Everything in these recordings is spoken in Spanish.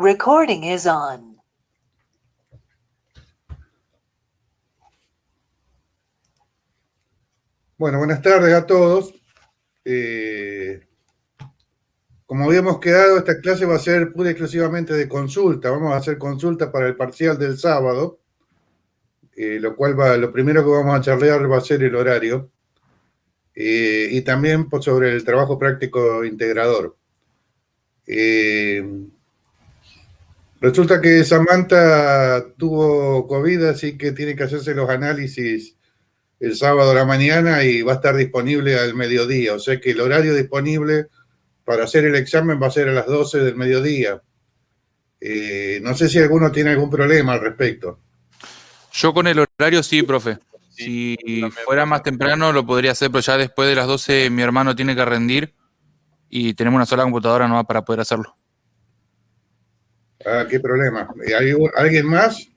Recording is on. Bueno, buenas tardes a todos. Como habíamos quedado, esta clase va a ser pura y exclusivamente de consulta. Vamos a hacer consulta para el parcial del sábado, lo primero que vamos a charlar va a ser el horario y también sobre el trabajo práctico integrador. Resulta que Samantha tuvo COVID, así que tiene que hacerse los análisis el sábado a la mañana y va a estar disponible al mediodía. O sea que el horario disponible para hacer el examen va a ser a las 12 del mediodía. No sé si alguno tiene algún problema al respecto. Yo con el horario sí, profe. Si fuera más temprano lo podría hacer, pero ya después de las 12 mi hermano tiene que rendir y tenemos una sola computadora nomás para poder hacerlo. Ah, qué problema. ¿Hay alguien más?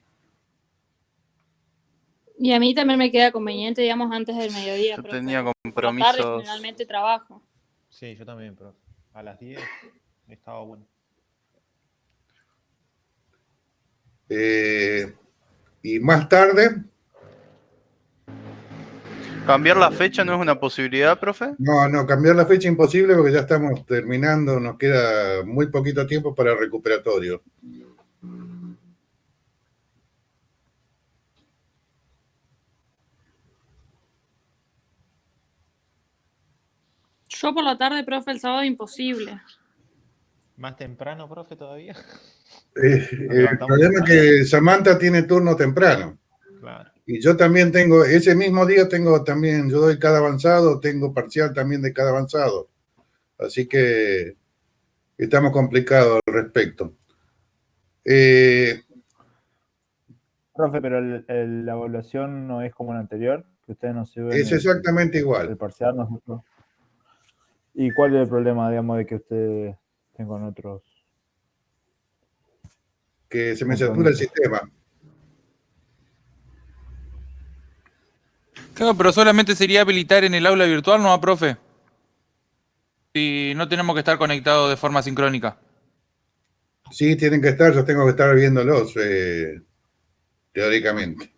Y a mí también me queda conveniente, digamos, antes del mediodía. Yo profe. tenía Por la compromisos. tarde generalmente trabajo. Sí, yo también, profe. A las 10 estaba bueno. Y más tarde. ¿Cambiar la fecha no es una posibilidad, profe? No, cambiar la fecha imposible porque ya estamos terminando, nos queda muy poquito tiempo para el recuperatorio. Yo por la tarde, profe, el sábado imposible. ¿Más temprano, profe, todavía? El problema es que Samantha tiene turno temprano. Claro. Y yo también tengo, ese mismo día tengo también, yo doy cada avanzado, tengo parcial también de cada avanzado. Así que estamos complicados al respecto. Profe, pero la evaluación no es como la anterior, que ustedes no suben. Es exactamente igual. El parcial nosotros. ¿Y cuál es el problema, digamos, de que ustedes tengan otros? Que se me satura el sistema. Claro, pero solamente sería habilitar en el aula virtual, ¿no, profe? Y no tenemos que estar conectados de forma sincrónica. Sí, tienen que estar, yo tengo que estar viéndolos, teóricamente.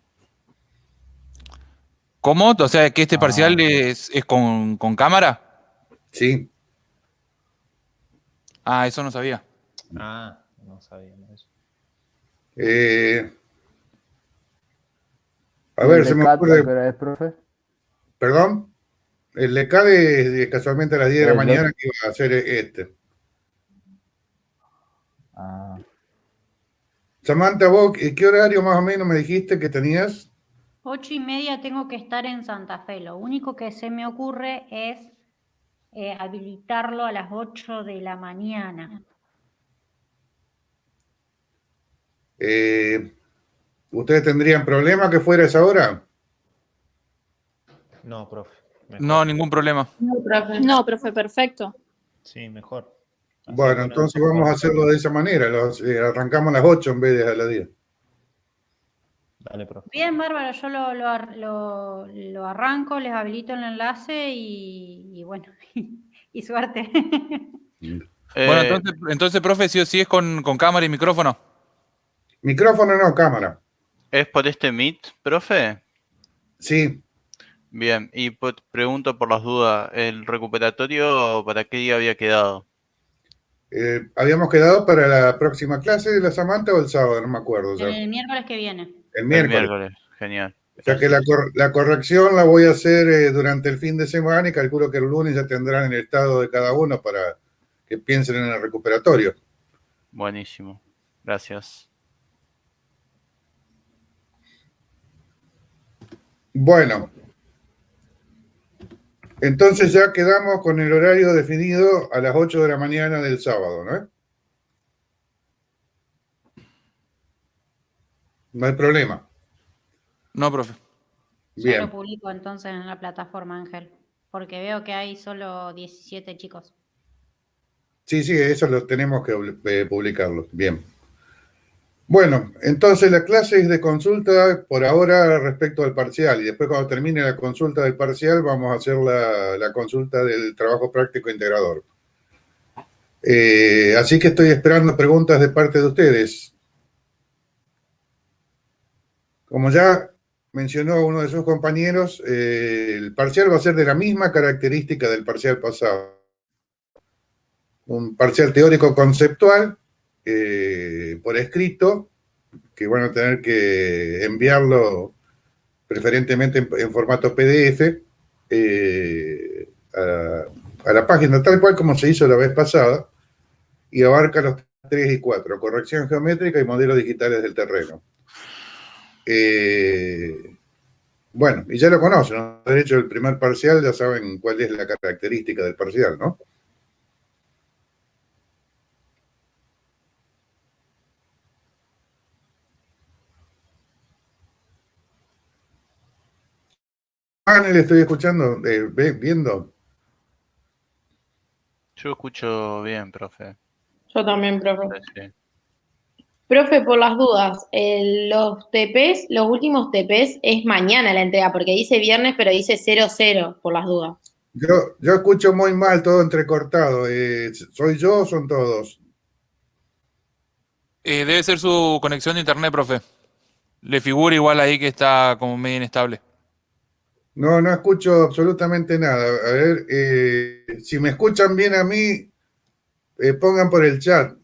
¿Cómo? O sea, que este parcial es con cámara. Sí. Ah, eso no sabía. Ah, no sabíamos eso. A ver, se me ocurre. ¿Qué hora es, profe? ¿Perdón? El de CAD es casualmente a las 10 de la mañana que iba a hacer este. Ah. Samantha, vos, ¿qué horario más o menos me dijiste que tenías? 8:30 tengo que estar en Santa Fe. Lo único que se me ocurre es habilitarlo a las 8 de la mañana. ¿Ustedes tendrían problema que fuera esa hora? No, profe. Mejor. No, ningún problema. No, profe, perfecto. Sí, mejor. Así, Bueno, entonces vamos a hacerlo de esa manera. Arrancamos a las 8 en vez de a las 10. Dale, profe. Bien, bárbaro. Yo lo arranco, les habilito el enlace y bueno, y suerte. Bueno, entonces, profe, sí o sí es con cámara y micrófono. Micrófono no, cámara. ¿Es por este Meet, profe? Sí. Bien, y pregunto por las dudas, ¿el recuperatorio para qué día había quedado? Habíamos quedado para la próxima clase de la Samantha o el sábado, no me acuerdo. Ya. El miércoles que viene. El miércoles. Genial. O sea que la corrección la voy a hacer durante el fin de semana y calculo que el lunes ya tendrán el estado de cada uno para que piensen en el recuperatorio. Buenísimo. Gracias. Bueno. Entonces ya quedamos con el horario definido a las 8 de la mañana del sábado, ¿no? No hay problema. No, profe. Ya Bien. lo publico entonces en la plataforma, Ángel, porque veo que hay solo 17 chicos. Sí, eso lo tenemos que publicarlo. Bien. Bueno, entonces la clase es de consulta por ahora respecto al parcial y después cuando termine la consulta del parcial vamos a hacer la consulta del trabajo práctico integrador. Así que estoy esperando preguntas de parte de ustedes. Como ya mencionó uno de sus compañeros, el parcial va a ser de la misma característica del parcial pasado. Un parcial teórico conceptual por escrito, que van a tener que enviarlo preferentemente en formato PDF a la página, tal cual como se hizo la vez pasada, y abarca los 3 y 4, corrección geométrica y modelos digitales del terreno. Bueno, y ya lo conocen, ¿no? De hecho, el primer parcial ya saben cuál es la característica del parcial, ¿no? Le estoy escuchando, viendo. Yo escucho bien, profe. Yo también, profe. Sí. Profe, por las dudas, los TPs, los últimos TPs es mañana la entrega, porque dice viernes, pero dice 00, por las dudas. Yo escucho muy mal, todo entrecortado. ¿Soy yo o son todos? Debe ser su conexión de internet, profe. Le figura igual ahí que está como medio inestable. No, no escucho absolutamente nada. A ver, si me escuchan bien a mí, pongan por el chat.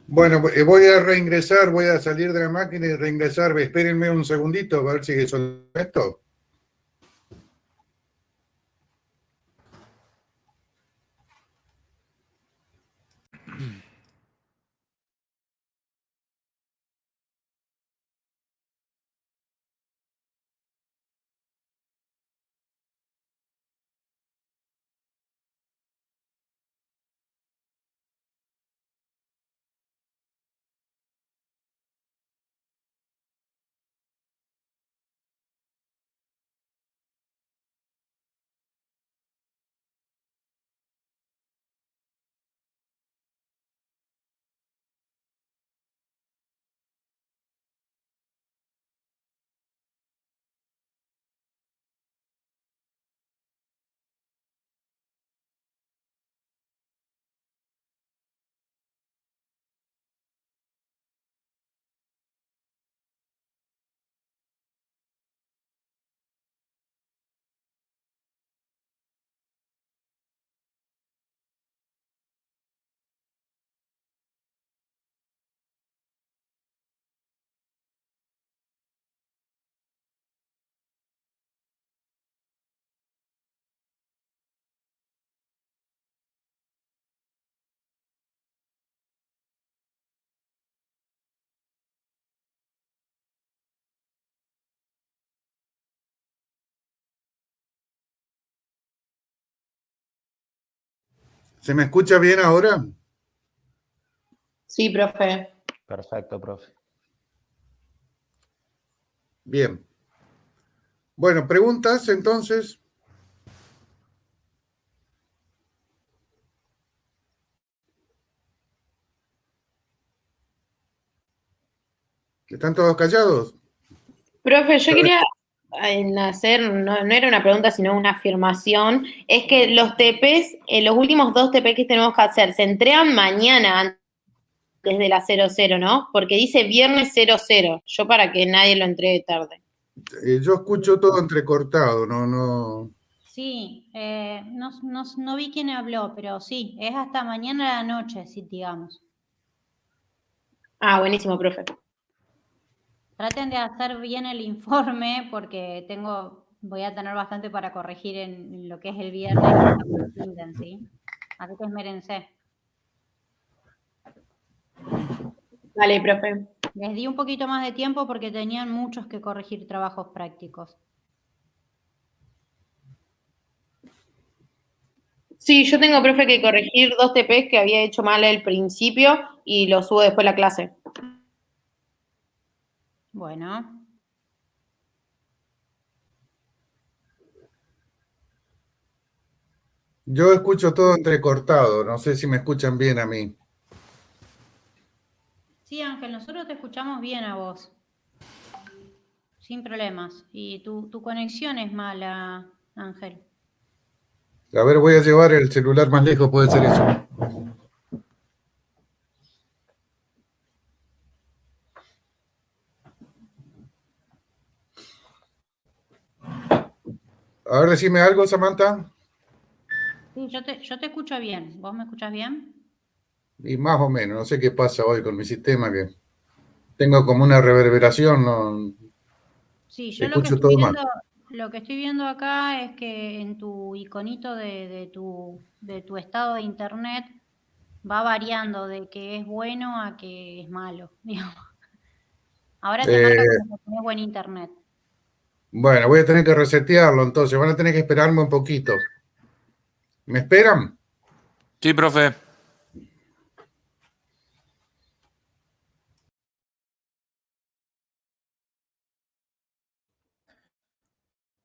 Bueno, voy a reingresar, voy a salir de la máquina y reingresar. Espérenme un segundito a ver si son esto. ¿Se me escucha bien ahora? Sí, profe. Perfecto, profe. Bien. Bueno, preguntas entonces. ¿Están todos callados? Profe, yo quería hacer, no era una pregunta, sino una afirmación, es que los TPs, los últimos 2 TP que tenemos que hacer, se entregan mañana antes de la 00, ¿no? Porque dice viernes 00, yo para que nadie lo entregue tarde. Yo escucho todo entrecortado, no. Sí, no vi quién habló, pero sí, es hasta mañana a la noche, si digamos. Ah, buenísimo, profe. Traten de hacer bien el informe porque voy a tener bastante para corregir en lo que es el viernes, ¿sí? Así que esmérense. Vale, profe. Les di un poquito más de tiempo porque tenían muchos que corregir trabajos prácticos. Sí, yo tengo, profe, que corregir 2 TPs que había hecho mal al principio y lo subo después a la clase. Bueno. Yo escucho todo entrecortado, no sé si me escuchan bien a mí. Sí, Ángel, nosotros te escuchamos bien a vos. sin problemas. Y tu conexión es mala, Ángel. A ver, voy a llevar el celular más lejos, puede ser eso. A ver, decime algo, Samantha. Sí, yo te escucho bien. ¿Vos me escuchás bien? Y más o menos, no sé qué pasa hoy con mi sistema, que tengo como una reverberación, no, Sí, yo escucho todo mal. lo que estoy viendo acá es que en tu iconito de tu estado de internet va variando de que es bueno a que es malo, digamos. Ahora te marca Eh, como que tenés buen internet. bueno, voy a tener que resetearlo, entonces van a tener que esperarme un poquito. ¿Me esperan? Sí, profe.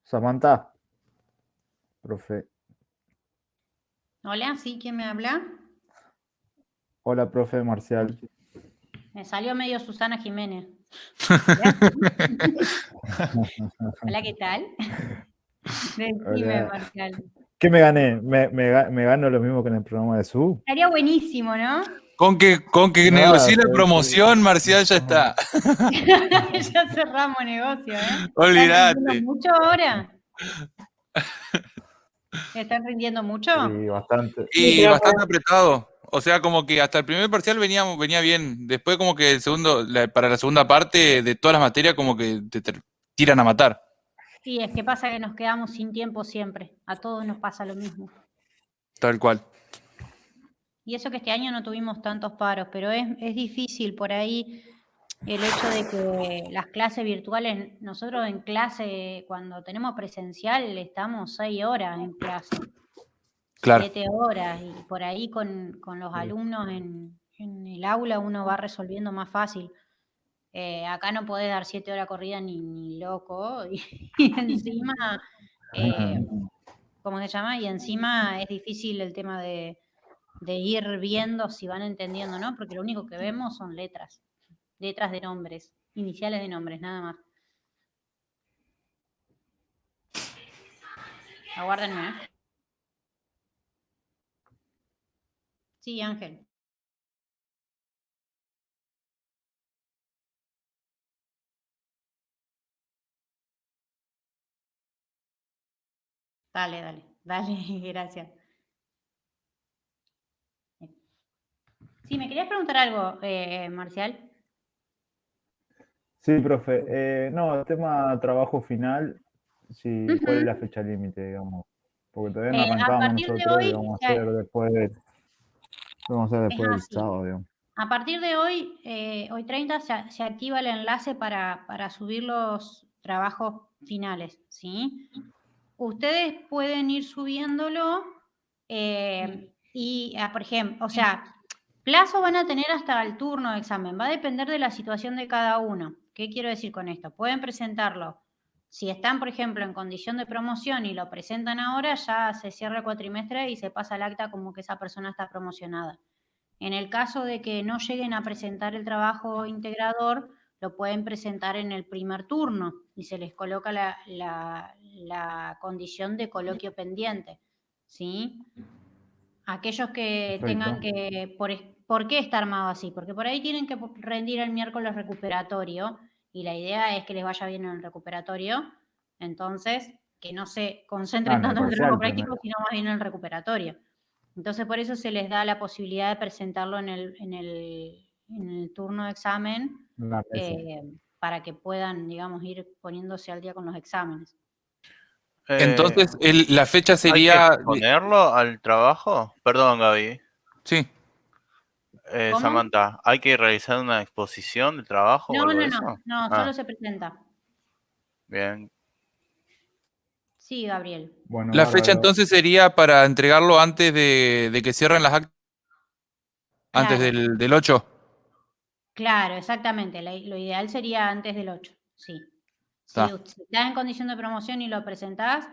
Samantha, profe. Hola, ¿sí? ¿Quién me habla? Hola, profe Marcial. Me salió medio Susana Jiménez. Hola, ¿qué tal? Decime, Hola. Marcial. ¿Qué me gané? ¿Me gano lo mismo que en el programa de Su? Estaría buenísimo, ¿no? Con que Nada, negocie la pues, promoción, Marcial, ya está. Ya cerramos negocio, ¿eh? ¿Están rindiendo Olvídate. mucho ahora? ¿Están rindiendo mucho? Sí, bastante. Y profe. bastante apretado. O sea, como que hasta el primer parcial venía bien. Después como que el segundo, para la segunda parte de todas las materias como que te tiran a matar. Sí, es que pasa que nos quedamos sin tiempo siempre. A todos nos pasa lo mismo. Tal cual. Y eso que este año no tuvimos tantos paros, pero es difícil por ahí el hecho de que las clases virtuales, nosotros en clase, cuando tenemos presencial, estamos 6 horas en clase, Claro. 7 horas, y por ahí con los alumnos en el aula uno va resolviendo más fácil. Acá no podés dar 7 horas corridas ni loco, y encima, ¿cómo se llama? Y encima es difícil el tema de ir viendo si van entendiendo o no, porque lo único que vemos son letras de nombres, iniciales de nombres, nada más. Aguárdenme, ¿eh? Sí, Ángel. Dale, gracias. Sí, ¿me querías preguntar algo, Marcial? Sí, profe. No, el tema trabajo final, sí, ¿cuál es la fecha límite, digamos? Porque todavía no A arrancamos partir de nosotros y hoy, vamos a hacer después, es del así. sábado, digamos. A partir de hoy, hoy 30, se activa el enlace para subir los trabajos finales, ¿sí? Ustedes pueden ir subiéndolo y, por ejemplo, o sea, plazo van a tener hasta el turno de examen. Va a depender de la situación de cada uno. ¿Qué quiero decir con esto? Pueden presentarlo. Si están, por ejemplo, en condición de promoción y lo presentan ahora, ya se cierra el cuatrimestre y se pasa al acta como que esa persona está promocionada. En el caso de que no lleguen a presentar el trabajo integrador, lo pueden presentar en el primer turno y se les coloca la condición de coloquio pendiente, ¿sí? Aquellos que Perfecto. tengan que... ¿Por qué está armado así? Porque por ahí tienen que rendir el miércoles recuperatorio y la idea es que les vaya bien en el recuperatorio, entonces que no se concentren En el tanto en el trabajo parcial práctico, sino más bien en el recuperatorio. Entonces, por eso se les da la posibilidad de presentarlo en el turno de examen la mesa. para que puedan, digamos, ir poniéndose al día con los exámenes. Entonces, la fecha ¿Hay que sería... exponerlo al trabajo? Perdón, Gaby. Sí. ¿Cómo? Samantha, ¿hay que realizar una exposición del trabajo o No, algo no, de no, eso? no, Ah, solo se presenta. bien. Sí, Gabriel. Bueno, La fecha bárbaro. entonces sería para entregarlo antes de que cierren las actas, antes Claro, del 8. claro, exactamente. Lo ideal sería antes del 8, sí. Si Está. estás en condición de promoción y lo presentás,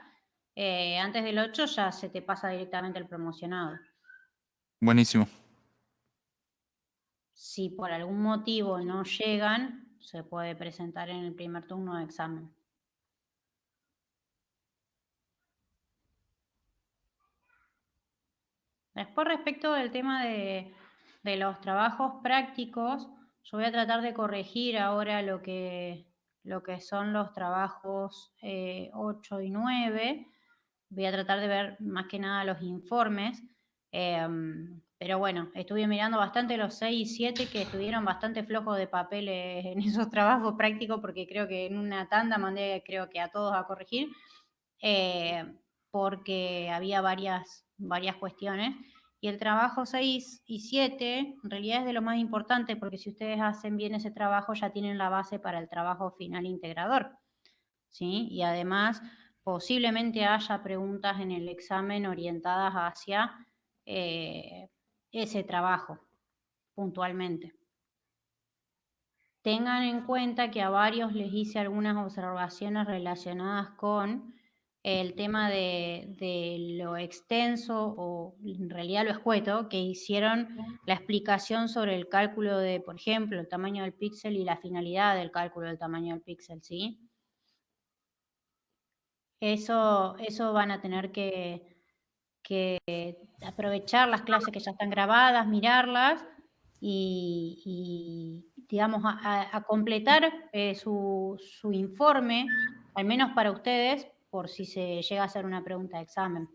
antes del 8 ya se te pasa directamente el promocionado. Buenísimo. Si por algún motivo no llegan, se puede presentar en el primer turno de examen. Después, respecto del tema de los trabajos prácticos, yo voy a tratar de corregir ahora lo que son los trabajos 8 y 9. Voy a tratar de ver más que nada los informes. Pero bueno, estuve mirando bastante los 6 y 7 que estuvieron bastante flojos de papeles en esos trabajos prácticos, porque creo que en una tanda mandé, creo que a todos a corregir, porque había varias cuestiones. Y el trabajo 6 y 7 en realidad es de lo más importante, porque si ustedes hacen bien ese trabajo ya tienen la base para el trabajo final integrador, ¿sí? Y además posiblemente haya preguntas en el examen orientadas hacia ese trabajo puntualmente. Tengan en cuenta que a varios les hice algunas observaciones relacionadas con el tema de lo extenso o en realidad lo escueto, que hicieron la explicación sobre el cálculo de, por ejemplo, el tamaño del píxel y la finalidad del cálculo del tamaño del píxel, ¿sí? Eso van a tener que aprovechar las clases que ya están grabadas, mirarlas y digamos, a completar su informe, al menos para ustedes, por si se llega a hacer una pregunta de examen.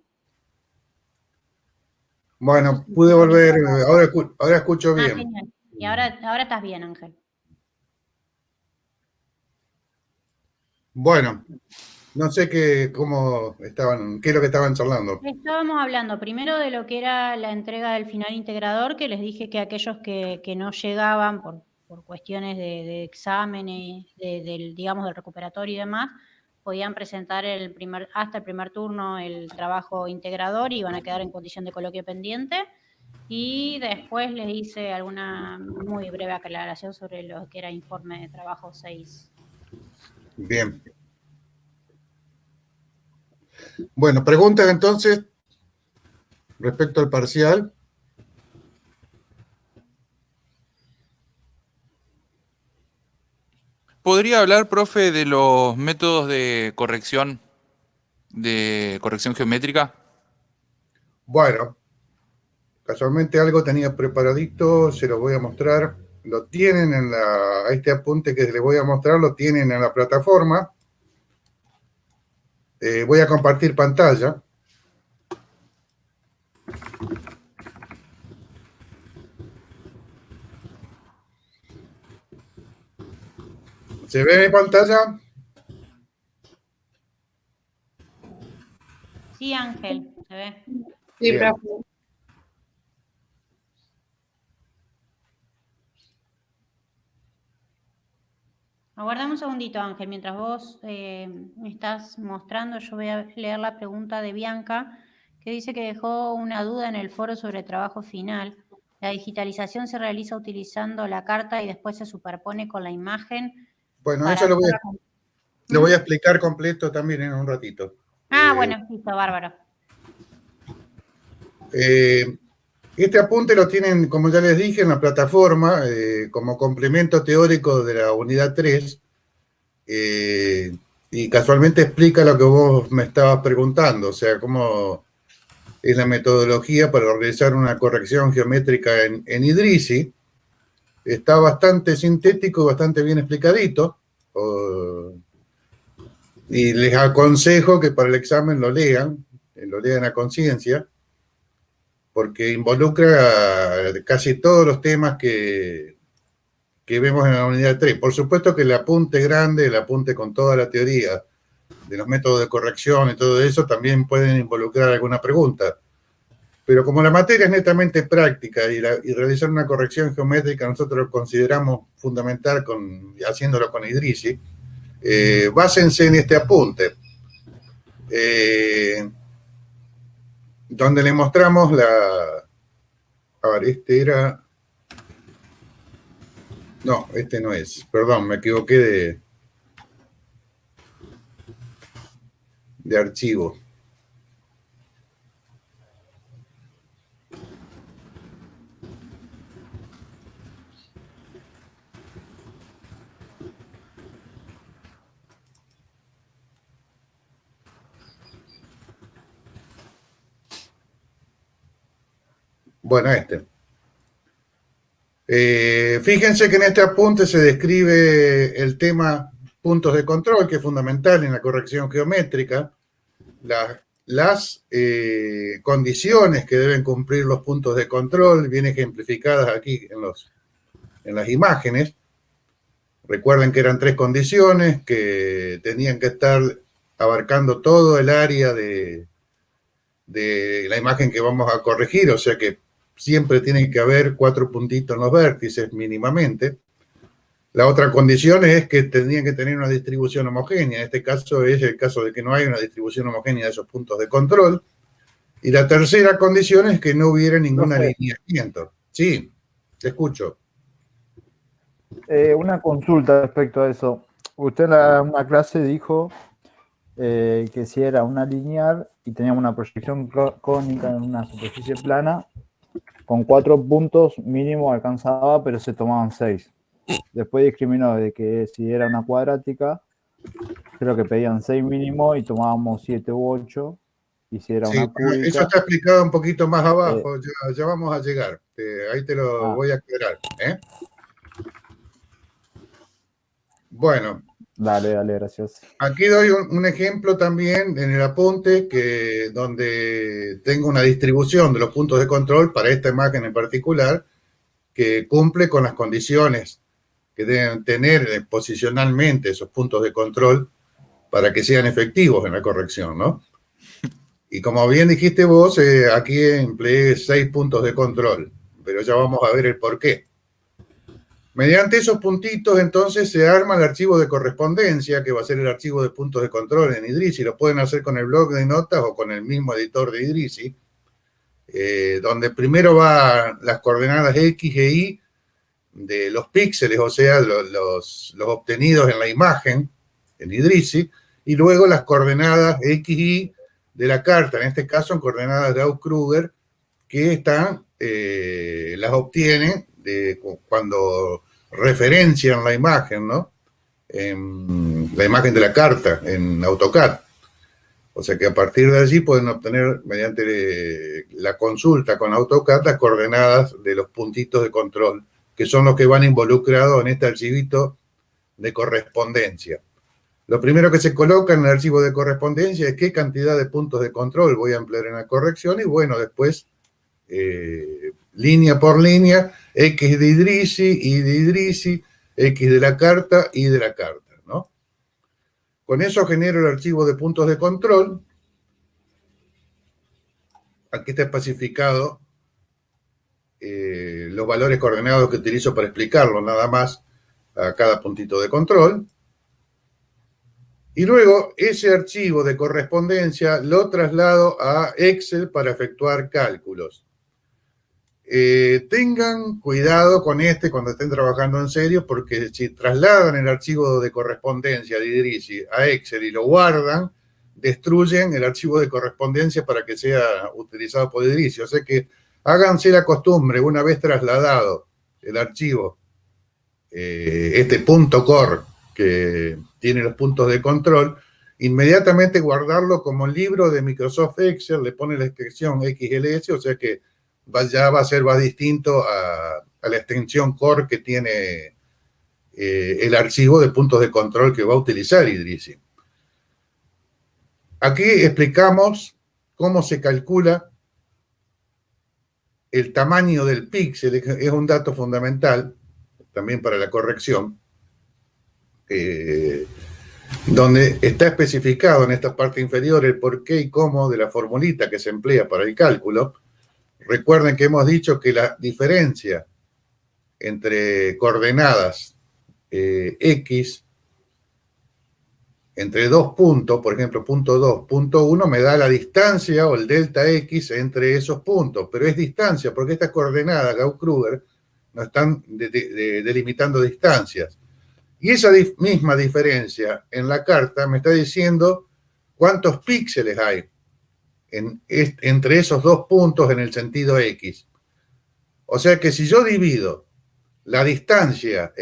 Bueno, pude volver, ahora escucho bien. Genial. Y ahora estás bien, Ángel. Bueno, no sé cómo estaban, qué es lo que estaban charlando. Estábamos hablando primero de lo que era la entrega del final integrador, que les dije que aquellos que no llegaban por cuestiones de exámenes, digamos, del recuperatorio y demás, podían presentar hasta el primer turno el trabajo integrador y iban a quedar en condición de coloquio pendiente. Y después les hice alguna muy breve aclaración sobre lo que era informe de trabajo 6. Bien. Bueno, preguntas entonces respecto al parcial. ¿Podría hablar, profe, de los métodos de corrección geométrica? Bueno, casualmente algo tenía preparadito, se lo voy a mostrar. Lo tienen este apunte que les voy a mostrar, lo tienen en la plataforma. Voy a compartir pantalla. ¿Se ve mi pantalla? Sí, Ángel, se ve. Sí, Bien. profe. Aguardame un segundito, Ángel. Mientras vos me estás mostrando, yo voy a leer la pregunta de Bianca, que dice que dejó una duda en el foro sobre trabajo final. La digitalización se realiza utilizando la carta y después se superpone con la imagen. Bueno, eso lo voy a explicar completo también en un ratito. Bueno, listo, bárbaro. Este apunte lo tienen, como ya les dije, en la plataforma, como complemento teórico de la unidad 3, y casualmente explica lo que vos me estabas preguntando, o sea, cómo es la metodología para realizar una corrección geométrica en Idrisi. Está bastante sintético, bastante bien explicadito, y les aconsejo que para el examen lo lean a conciencia, porque involucra casi todos los temas que vemos en la unidad 3. Por supuesto que el apunte grande, el apunte con toda la teoría de los métodos de corrección y todo eso, también pueden involucrar alguna pregunta. Pero como la materia es netamente práctica y realizar una corrección geométrica nosotros lo consideramos fundamental haciéndolo con Idrisi, básense en este apunte. Donde le mostramos a ver, este era... No, este no es. Perdón, me equivoqué de archivo. Bueno, fíjense que en este apunte se describe el tema puntos de control, que es fundamental en la corrección geométrica, las condiciones que deben cumplir los puntos de control, bien ejemplificadas aquí en las imágenes. Recuerden que eran 3 condiciones que tenían que estar abarcando todo el área de la imagen que vamos a corregir, o sea que siempre tienen que haber 4 puntitos en los vértices mínimamente. La otra condición es que tendrían que tener una distribución homogénea. En este caso es el caso de que no hay una distribución homogénea de esos puntos de control. Y la tercera condición es que no hubiera ningún alineamiento. Sí, te escucho. Una consulta respecto a eso. Usted en una clase dijo que si era una lineal y teníamos una proyección cónica en una superficie plana, con 4 puntos mínimo alcanzaba, pero se tomaban 6. Después discriminó de que si era una cuadrática, creo que pedían 6 mínimo y tomábamos 7 u 8. Y si era una cúbica, eso está explicado un poquito más abajo, ya vamos a llegar. Ahí te lo voy a aclarar. Bueno. Dale, gracias. Aquí doy un ejemplo también en el apunte donde tengo una distribución de los puntos de control para esta imagen en particular que cumple con las condiciones que deben tener posicionalmente esos puntos de control para que sean efectivos en la corrección, ¿no? Y como bien dijiste vos, aquí empleé 6 puntos de control, pero ya vamos a ver el porqué. Mediante esos puntitos, entonces, se arma el archivo de correspondencia, que va a ser el archivo de puntos de control en Idrisi. Lo pueden hacer con el blog de notas o con el mismo editor de Idrisi, donde primero van las coordenadas X e Y de los píxeles, o sea, los obtenidos en la imagen, en Idrisi, y luego las coordenadas X y Y de la carta, en este caso en coordenadas Gauss-Kruger, que las obtienen cuando referencian la imagen, ¿no? La imagen de la carta en AutoCAD. O sea que a partir de allí pueden obtener, mediante la consulta con AutoCAD, las coordenadas de los puntitos de control, que son los que van involucrados en este archivito de correspondencia. Lo primero que se coloca en el archivo de correspondencia es qué cantidad de puntos de control voy a emplear en la corrección, y bueno, después, línea por línea, X de Idrisi, Y de Idrisi, X de la carta, Y de la carta, ¿no? Con eso genero el archivo de puntos de control. Aquí está especificado los valores coordenados que utilizo para explicarlo, nada más, a cada puntito de control. Y luego ese archivo de correspondencia lo traslado a Excel para efectuar cálculos. Tengan cuidado con cuando estén trabajando en serio, porque si trasladan el archivo de correspondencia de Idrisi a Excel y lo guardan, destruyen el archivo de correspondencia para que sea utilizado por Idrisi. O sea que háganse la costumbre, una vez trasladado el archivo, punto core que tiene los puntos de control, inmediatamente guardarlo como libro de Microsoft Excel, le pone la extensión XLS, o sea que ya va a ser más distinto a la extensión core que tiene el archivo de puntos de control que va a utilizar Idrisi. Aquí explicamos cómo se calcula el tamaño del píxel, es un dato fundamental también para la corrección, donde está especificado en esta parte inferior el por qué y cómo de la formulita que se emplea para el cálculo. Recuerden que hemos dicho que la diferencia entre coordenadas X, entre 2 puntos, por ejemplo, punto 2, punto 1, me da la distancia o el delta X entre esos puntos, pero es distancia, porque estas coordenadas Gauss-Kruger no están delimitando distancias. Y esa misma diferencia en la carta me está diciendo cuántos píxeles hay entre esos 2 puntos en el sentido X. O sea que si yo divido la distancia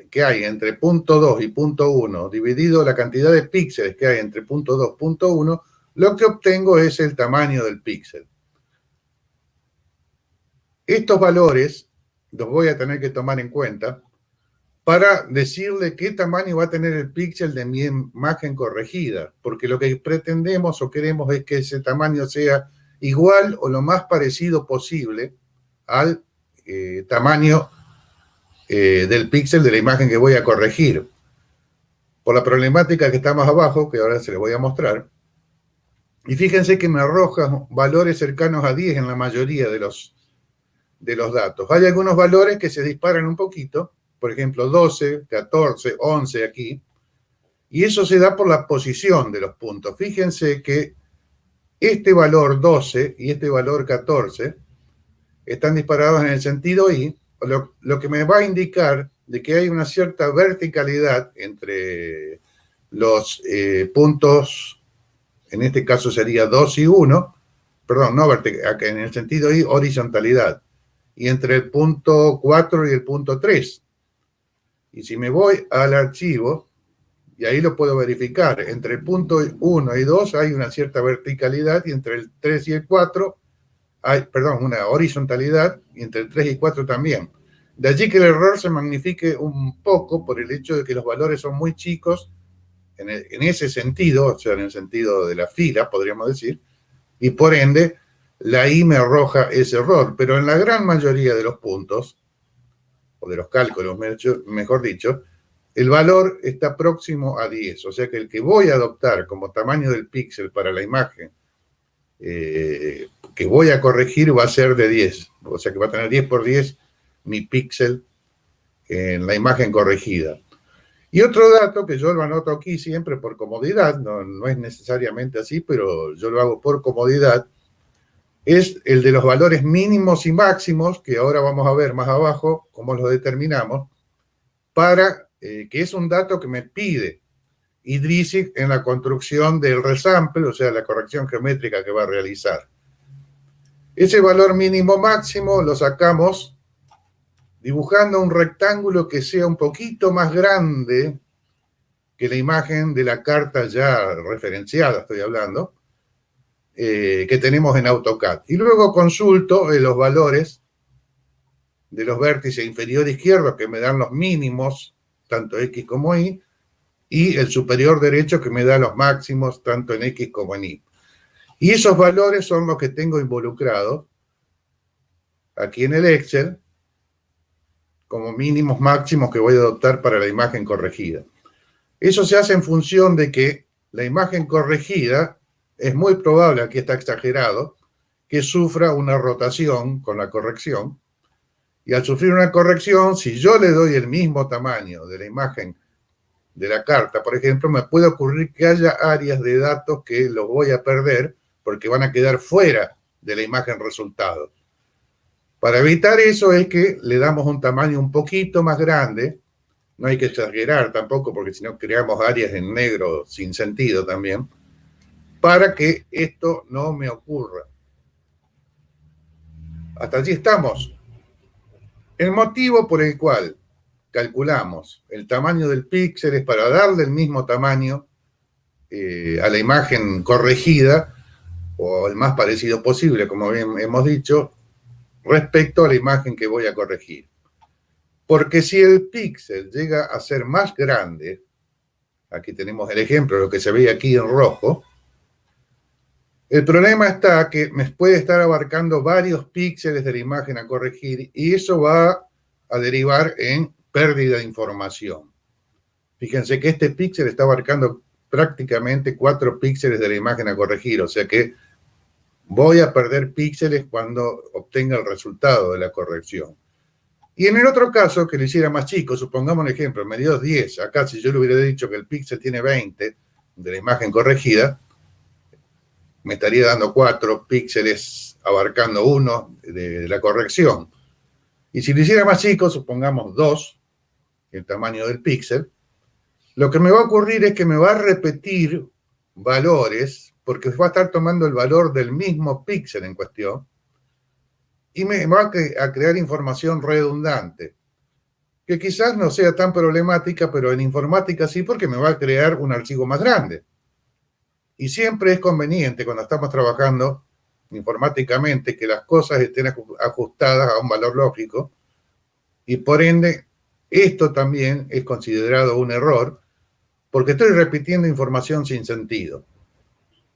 que hay entre punto 2 y punto 1, dividido la cantidad de píxeles que hay entre punto 2 y punto 1, lo que obtengo es el tamaño del píxel. Estos valores los voy a tener que tomar en cuenta para decirle qué tamaño va a tener el píxel de mi imagen corregida, porque lo que pretendemos o queremos es que ese tamaño sea igual o lo más parecido posible al tamaño del píxel de la imagen que voy a corregir. Por la problemática que está más abajo, que ahora se les voy a mostrar, y fíjense que me arroja valores cercanos a 10 en la mayoría de los datos. Hay algunos valores que se disparan un poquito, por ejemplo 12, 14, 11 aquí, y eso se da por la posición de los puntos. Fíjense que este valor 12 y este valor 14 están disparados en el sentido Y, lo que me va a indicar de que hay una cierta verticalidad entre los puntos, en este caso sería 2 y 1, perdón, no vertical, en el sentido Y, horizontalidad, y entre el punto 4 y el punto 3. Y si me voy al archivo, y ahí lo puedo verificar, entre el punto 1 y 2 hay una cierta verticalidad, y entre el 3 y el 4 hay, perdón, una horizontalidad, y entre el 3 y 4 también. De allí que el error se magnifique un poco por el hecho de que los valores son muy chicos en ese sentido, o sea, en el sentido de la fila, podríamos decir, y por ende, la I me arroja ese error. Pero en la gran mayoría de los puntos, o de los cálculos, mejor dicho, el valor está próximo a 10. O sea que el que voy a adoptar como tamaño del píxel para la imagen que voy a corregir va a ser de 10. O sea que va a tener 10 por 10 mi píxel en la imagen corregida. Y otro dato que yo lo anoto aquí siempre por comodidad, no es necesariamente así, pero yo lo hago por comodidad, es el de los valores mínimos y máximos, que ahora vamos a ver más abajo cómo los determinamos, para que es un dato que me pide Idrisic en la construcción del resample, o sea, la corrección geométrica que va a realizar. Ese valor mínimo máximo lo sacamos dibujando un rectángulo que sea un poquito más grande que la imagen de la carta ya referenciada, estoy hablando, que tenemos en AutoCAD. Y luego consulto los valores de los vértices inferior izquierdo que me dan los mínimos, tanto X como Y, y el superior derecho que me da los máximos, tanto en X como en Y. Y esos valores son los que tengo involucrados aquí en el Excel como mínimos máximos que voy a adoptar para la imagen corregida. Eso se hace en función de que la imagen corregida es muy probable, aquí está exagerado, que sufra una rotación con la corrección. Y al sufrir una corrección, si yo le doy el mismo tamaño de la imagen de la carta, por ejemplo, me puede ocurrir que haya áreas de datos que los voy a perder porque van a quedar fuera de la imagen resultado. Para evitar eso es que le damos un tamaño un poquito más grande. No hay que exagerar tampoco, porque si no creamos áreas en negro sin sentido también, para que esto no me ocurra. Hasta allí estamos. El motivo por el cual calculamos el tamaño del píxel es para darle el mismo tamaño a la imagen corregida, o el más parecido posible, como bien hemos dicho, respecto a la imagen que voy a corregir. Porque si el píxel llega a ser más grande, aquí tenemos el ejemplo, lo que se ve aquí en rojo, el problema está que me puede estar abarcando varios píxeles de la imagen a corregir y eso va a derivar en pérdida de información. Fíjense que este píxel está abarcando prácticamente 4 píxeles de la imagen a corregir, o sea que voy a perder píxeles cuando obtenga el resultado de la corrección. Y en el otro caso, que lo hiciera más chico, supongamos un ejemplo, me dio 10. Acá si yo le hubiera dicho que el píxel tiene 20 de la imagen corregida, me estaría dando 4 píxeles abarcando 1 de la corrección. Y si lo hiciera más chico, supongamos 2, el tamaño del píxel, lo que me va a ocurrir es que me va a repetir valores, porque va a estar tomando el valor del mismo píxel en cuestión, y me va a crear información redundante, que quizás no sea tan problemática, pero en informática sí, porque me va a crear un archivo más grande. Y siempre es conveniente cuando estamos trabajando informáticamente que las cosas estén ajustadas a un valor lógico, y por ende, esto también es considerado un error, porque estoy repitiendo información sin sentido.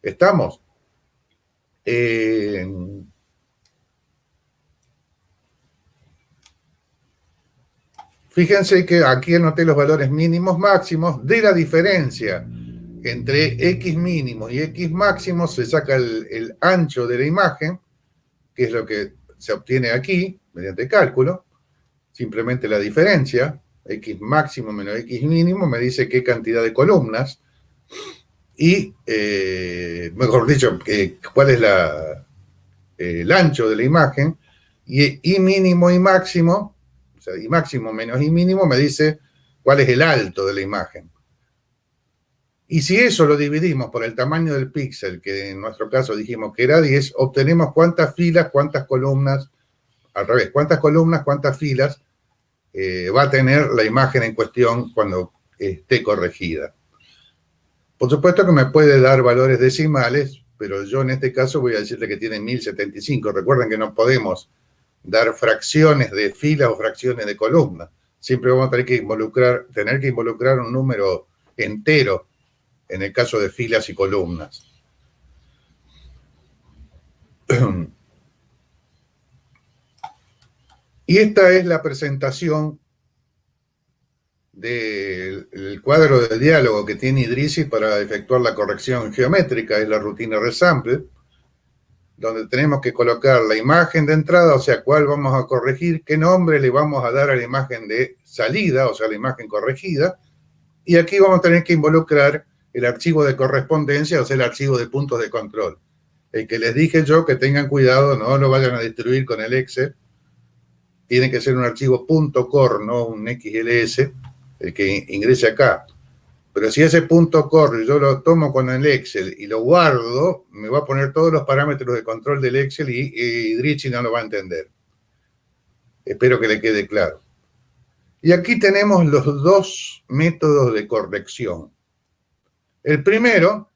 ¿Estamos? Fíjense que aquí anoté los valores mínimos máximos de la diferencia entre X mínimo y X máximo. Se saca el ancho de la imagen, que es lo que se obtiene aquí mediante cálculo. Simplemente la diferencia, X máximo menos X mínimo, me dice qué cantidad de columnas y, mejor dicho, cuál es el ancho de la imagen, y mínimo y máximo, o sea, y máximo menos y mínimo me dice cuál es el alto de la imagen. Y si eso lo dividimos por el tamaño del píxel, que en nuestro caso dijimos que era 10, obtenemos cuántas filas, cuántas columnas, al revés, cuántas columnas, cuántas filas va a tener la imagen en cuestión cuando esté corregida. Por supuesto que me puede dar valores decimales, pero yo en este caso voy a decirle que tiene 1075. Recuerden que no podemos dar fracciones de filas o fracciones de columnas. Siempre vamos a tener que involucrar un número entero en el caso de filas y columnas. Y esta es la presentación del cuadro de diálogo que tiene Idrisi para efectuar la corrección geométrica. Es la rutina resample, donde tenemos que colocar la imagen de entrada, o sea, cuál vamos a corregir, qué nombre le vamos a dar a la imagen de salida, o sea, la imagen corregida, y aquí vamos a tener que involucrar el archivo de correspondencia, o sea, el archivo de puntos de control. El que les dije yo que tengan cuidado, no lo vayan a distribuir con el Excel, tiene que ser un archivo .cor, no un XLS, el que ingrese acá. Pero si ese .cor yo lo tomo con el Excel y lo guardo, me va a poner todos los parámetros de control del Excel y Idrisi no lo va a entender. Espero que le quede claro. Y aquí tenemos los dos métodos de corrección. El primero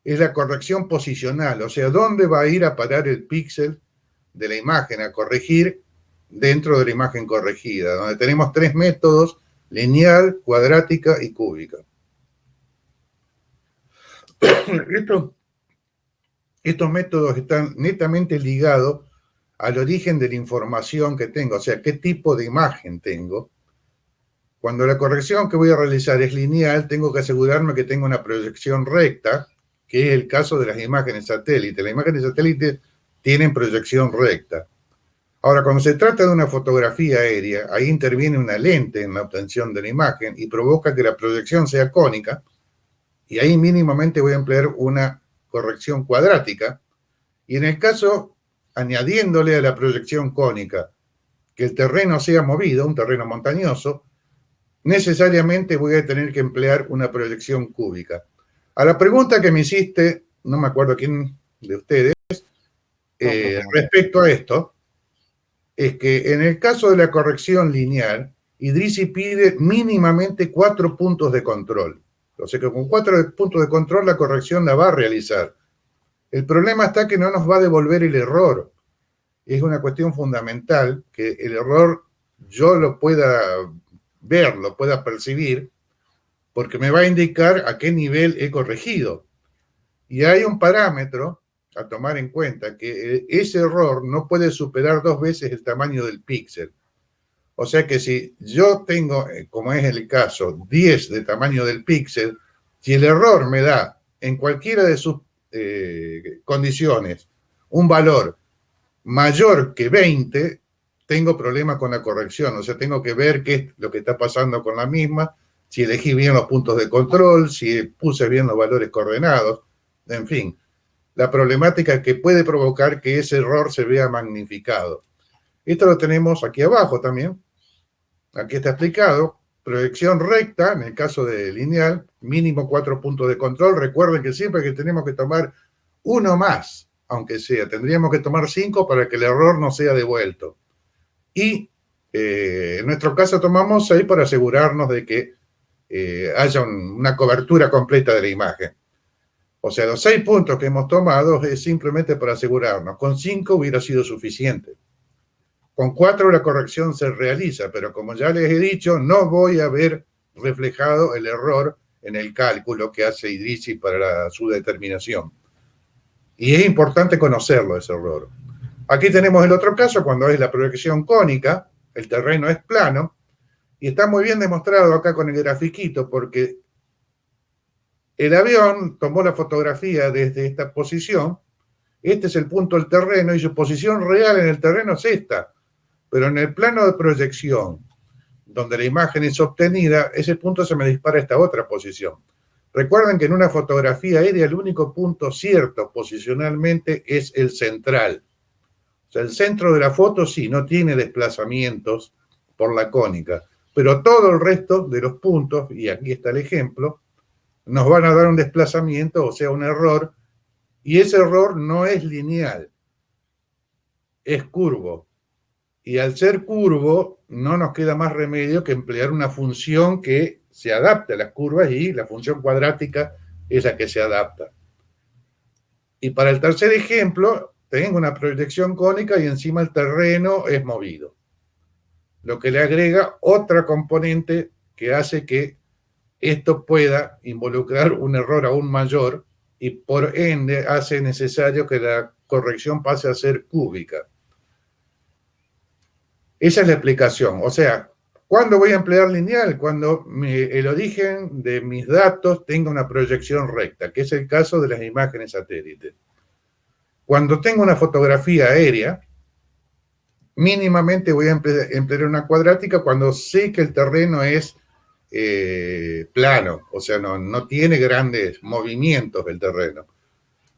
es la corrección posicional, o sea, dónde va a ir a parar el píxel de la imagen a corregir dentro de la imagen corregida, donde tenemos tres métodos: lineal, cuadrática y cúbica. Estos métodos están netamente ligados al origen de la información que tengo, o sea, qué tipo de imagen tengo. Cuando la corrección que voy a realizar es lineal, tengo que asegurarme que tengo una proyección recta, que es el caso de las imágenes satélite. Las imágenes satélite tienen proyección recta. Ahora, cuando se trata de una fotografía aérea, ahí interviene una lente en la obtención de la imagen y provoca que la proyección sea cónica, y ahí mínimamente voy a emplear una corrección cuadrática, y en el caso, añadiéndole a la proyección cónica que el terreno sea movido, un terreno montañoso, necesariamente voy a tener que emplear una proyección cúbica. A la pregunta que me hiciste, no me acuerdo quién de ustedes, respecto a esto, es que en el caso de la corrección lineal, Idrisi pide mínimamente 4 puntos de control. O sea que con 4 puntos de control la corrección la va a realizar. El problema está que no nos va a devolver el error. Es una cuestión fundamental que el error yo lo pueda ver, lo pueda percibir, porque me va a indicar a qué nivel he corregido. Y hay un parámetro a tomar en cuenta, que ese error no puede superar 2 veces el tamaño del píxel. O sea que si yo tengo, como es el caso, 10 de tamaño del píxel, si el error me da en cualquiera de sus condiciones un valor mayor que 20, tengo problema con la corrección. O sea, tengo que ver qué es lo que está pasando con la misma, si elegí bien los puntos de control, si puse bien los valores coordenados, en fin. La problemática que puede provocar que ese error se vea magnificado. Esto lo tenemos aquí abajo también. Aquí está explicado. Proyección recta, en el caso de lineal, mínimo 4 puntos de control. Recuerden que siempre que tenemos que tomar uno más, aunque sea, tendríamos que tomar 5 para que el error no sea devuelto. Y en nuestro caso tomamos 6 para asegurarnos de que haya una cobertura completa de la imagen. O sea, los 6 puntos que hemos tomado es simplemente para asegurarnos. Con 5 hubiera sido suficiente. Con 4 la corrección se realiza, pero como ya les he dicho, no voy a ver reflejado el error en el cálculo que hace Idrisi para su determinación. Y es importante conocerlo, ese error. Aquí tenemos el otro caso, cuando es la proyección cónica, el terreno es plano, y está muy bien demostrado acá con el grafiquito, porque el avión tomó la fotografía desde esta posición, este es el punto del terreno, y su posición real en el terreno es esta, pero en el plano de proyección, donde la imagen es obtenida, ese punto se me dispara a esta otra posición. Recuerden que en una fotografía aérea el único punto cierto posicionalmente es el central. O sea, el centro de la foto sí, no tiene desplazamientos por la cónica, pero todo el resto de los puntos, y aquí está el ejemplo, nos van a dar un desplazamiento, o sea, un error, y ese error no es lineal, es curvo. Y al ser curvo, no nos queda más remedio que emplear una función que se adapte a las curvas, y la función cuadrática es la que se adapta. Y para el tercer ejemplo, tengo una proyección cónica y encima el terreno es movido, lo que le agrega otra componente que hace que esto pueda involucrar un error aún mayor y por ende hace necesario que la corrección pase a ser cúbica. Esa es la explicación. O sea, ¿cuándo voy a emplear lineal? Cuando el origen de mis datos tenga una proyección recta, que es el caso de las imágenes satélites. Cuando tengo una fotografía aérea, mínimamente voy a emplear una cuadrática cuando sé que el terreno es plano, o sea, no tiene grandes movimientos del terreno.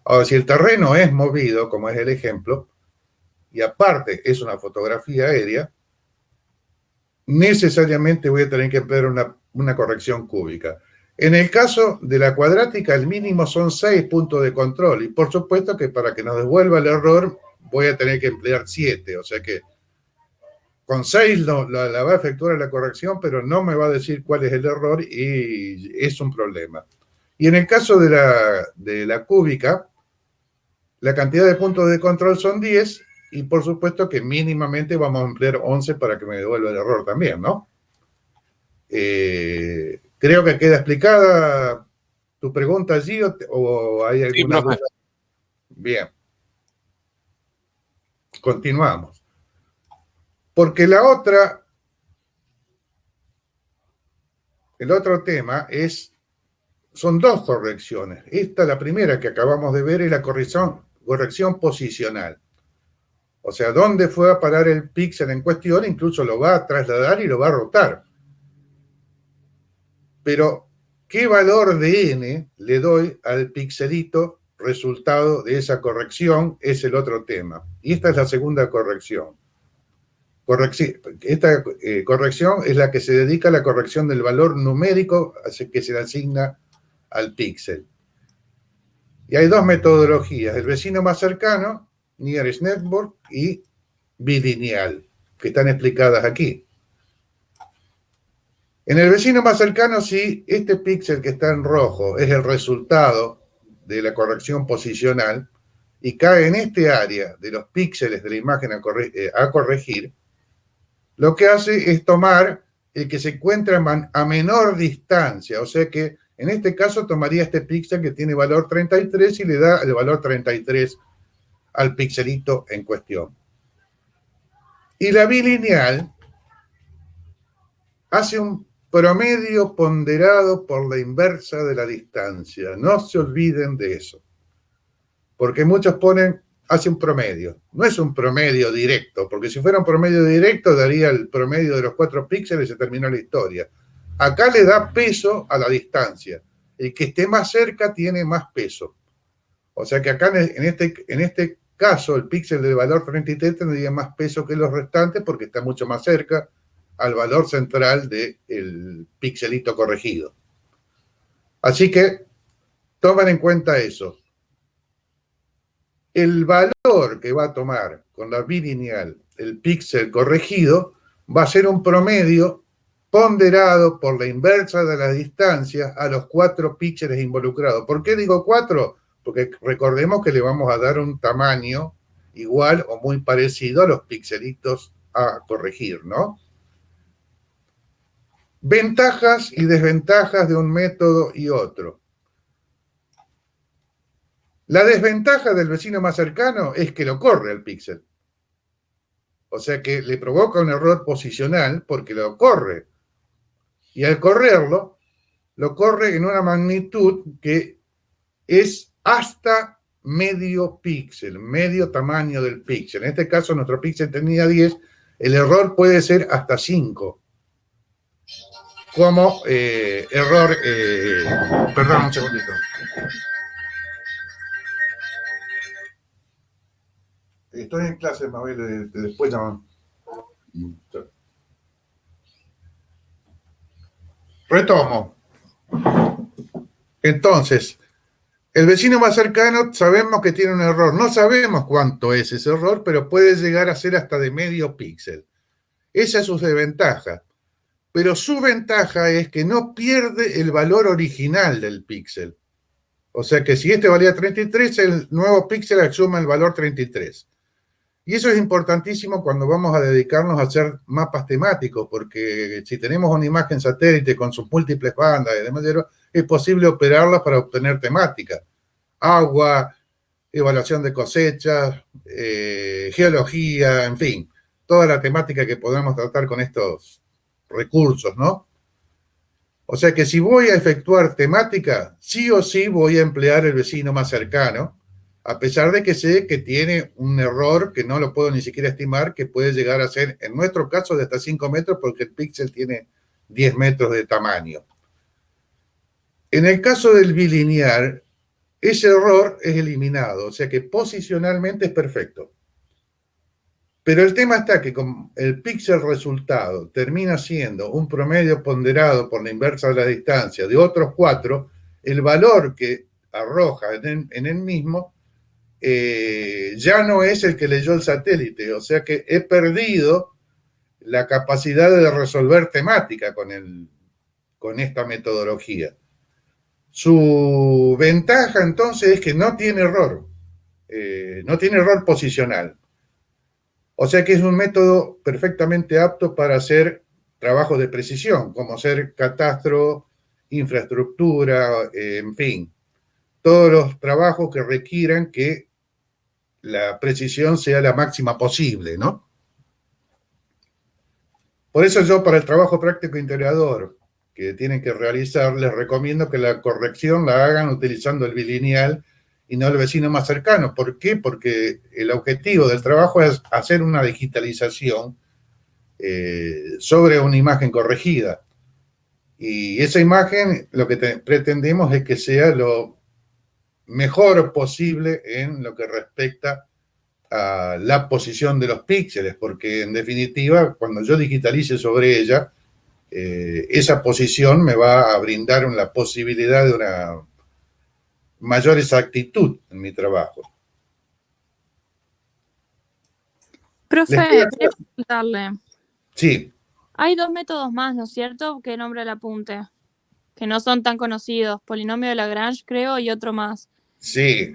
Ahora, si el terreno es movido, como es el ejemplo, y aparte es una fotografía aérea, necesariamente voy a tener que emplear una corrección cúbica. En el caso de la cuadrática, el mínimo son 6 puntos de control, y por supuesto que para que nos devuelva el error voy a tener que emplear 7, o sea que con 6 la va a efectuar la corrección, pero no me va a decir cuál es el error y es un problema. Y en el caso de la cúbica, la cantidad de puntos de control son 10 y por supuesto que mínimamente vamos a emplear 11 para que me devuelva el error también, ¿no? Creo que queda explicada tu pregunta allí o hay alguna duda. Bien. Continuamos. Porque el otro tema son 2 correcciones. Esta, la primera que acabamos de ver, es la corrección posicional. O sea, dónde fue a parar el píxel en cuestión, incluso lo va a trasladar y lo va a rotar. Pero, ¿qué valor de n le doy al pixelito resultado de esa corrección? Es el otro tema. Y esta es la segunda corrección. Esta corrección es la que se dedica a la corrección del valor numérico que se le asigna al píxel. Y hay 2 metodologías, el vecino más cercano, Nearest Network, y bilineal, que están explicadas aquí. En el vecino más cercano, si este píxel que está en rojo es el resultado de la corrección posicional y cae en este área de los píxeles de la imagen a corregir, lo que hace es tomar el que se encuentra a menor distancia, o sea que en este caso tomaría este píxel que tiene valor 33 y le da el valor 33 al pixelito en cuestión. Y la bilineal hace un promedio ponderado por la inversa de la distancia. No se olviden de eso. Porque muchos hace un promedio. No es un promedio directo, porque si fuera un promedio directo daría el promedio de los 4 píxeles y se terminó la historia. Acá le da peso a la distancia. El que esté más cerca tiene más peso. O sea que acá en este caso el píxel del valor 33 tendría más peso que los restantes porque está mucho más cerca al valor central del pixelito corregido. Así que tomen en cuenta eso. El valor que va a tomar con la bilineal el píxel corregido va a ser un promedio ponderado por la inversa de la distancia a los 4 píxeles involucrados. ¿Por qué digo 4? Porque recordemos que le vamos a dar un tamaño igual o muy parecido a los pixelitos a corregir, ¿no? Ventajas y desventajas de un método y otro. La desventaja del vecino más cercano es que lo corre al píxel. O sea que le provoca un error posicional porque lo corre. Y al correrlo, lo corre en una magnitud que es hasta medio píxel, medio tamaño del píxel. En este caso, nuestro píxel tenía 10, el error puede ser hasta 5. Como error... perdón, un segundito. Estoy en clase, Mabel, después llaman. Retomo. Entonces, el vecino más cercano sabemos que tiene un error. No sabemos cuánto es ese error, pero puede llegar a ser hasta de medio píxel. Esa es su desventaja. Pero su ventaja es que no pierde el valor original del píxel. O sea que si este valía 33, el nuevo píxel asume el valor 33. Y eso es importantísimo cuando vamos a dedicarnos a hacer mapas temáticos, porque si tenemos una imagen satélite con sus múltiples bandas y demás, es posible operarlas para obtener temática. Agua, evaluación de cosechas, geología, en fin, toda la temática que podamos tratar con estos recursos, ¿no? O sea que si voy a efectuar temática, sí o sí voy a emplear el vecino más cercano, a pesar de que sé que tiene un error que no lo puedo ni siquiera estimar, que puede llegar a ser, en nuestro caso, de hasta 5 metros, porque el píxel tiene 10 metros de tamaño. En el caso del bilinear, ese error es eliminado, o sea que posicionalmente es perfecto. Pero el tema está que con el píxel resultado termina siendo un promedio ponderado por la inversa de la distancia de otros 4, el valor que arroja en el mismo ya no es el que leyó el satélite, o sea que he perdido la capacidad de resolver temática con esta metodología. Su ventaja entonces es que no tiene error posicional. O sea que es un método perfectamente apto para hacer trabajos de precisión, como hacer catastro, infraestructura, en fin, todos los trabajos que requieran que la precisión sea la máxima posible, ¿no? Por eso yo para el trabajo práctico integrador que tienen que realizar, les recomiendo que la corrección la hagan utilizando el bilineal y no el vecino más cercano. ¿Por qué? Porque el objetivo del trabajo es hacer una digitalización sobre una imagen corregida. Y esa imagen lo que pretendemos es que sea lo mejor posible en lo que respecta a la posición de los píxeles, porque en definitiva, cuando yo digitalice sobre ella, esa posición me va a brindar la posibilidad de una mayor exactitud en mi trabajo. Profe, quería preguntarle. Sí. Hay 2 métodos más, ¿no es cierto? Que nombra el apunte, que no son tan conocidos. Polinomio de Lagrange, creo, y otro más. Sí,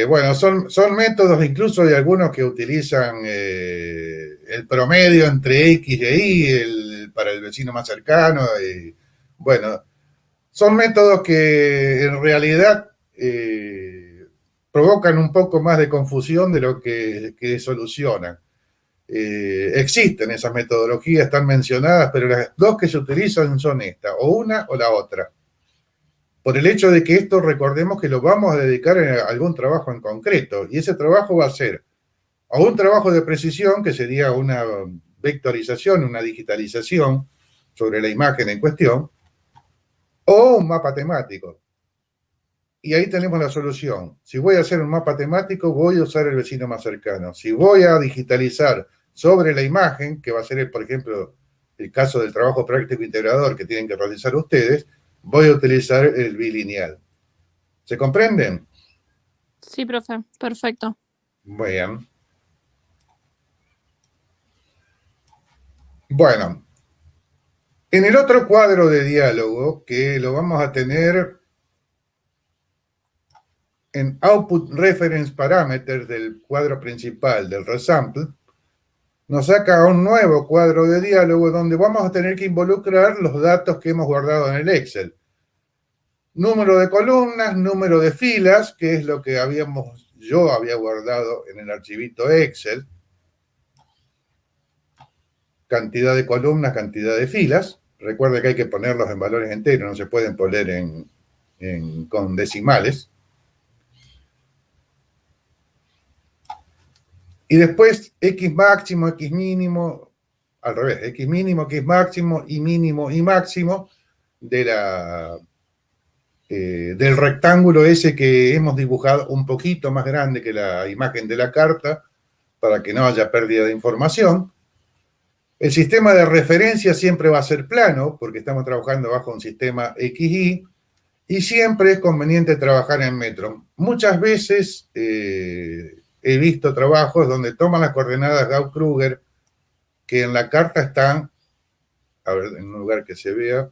bueno, son métodos, incluso hay algunos que utilizan el promedio entre X y Y para el vecino más cercano. Bueno, son métodos que en realidad provocan un poco más de confusión de lo que solucionan. Existen esas metodologías, están mencionadas, pero las dos que se utilizan son estas, o una o la otra. Por el hecho de que esto, recordemos que lo vamos a dedicar a algún trabajo en concreto, y ese trabajo va a ser o un trabajo de precisión, que sería una vectorización, una digitalización sobre la imagen en cuestión, o un mapa temático. Y ahí tenemos la solución. Si voy a hacer un mapa temático, voy a usar el vecino más cercano. Si voy a digitalizar sobre la imagen, que va a ser, por ejemplo, el caso del trabajo práctico integrador que tienen que realizar ustedes, voy a utilizar el bilineal. ¿Se comprenden? Sí, profe, perfecto. Bien. Bueno, En el otro cuadro de diálogo, que lo vamos a tener en Output Reference Parameters del cuadro principal del resample, nos saca un nuevo cuadro de diálogo donde vamos a tener que involucrar los datos que hemos guardado en el Excel. Número de columnas, número de filas, que es lo que yo había guardado en el archivito Excel. Cantidad de columnas, cantidad de filas. Recuerde que hay que ponerlos en valores enteros, no se pueden poner con decimales. Y después X máximo, X mínimo, al revés, X mínimo, X máximo y máximo del rectángulo ese que hemos dibujado un poquito más grande que la imagen de la carta para que no haya pérdida de información. El sistema de referencia siempre va a ser plano porque estamos trabajando bajo un sistema XY y siempre es conveniente trabajar en metro. Muchas veces he visto trabajos donde toman las coordenadas Gauss-Kruger que en la carta están, a ver, en un lugar que se vea,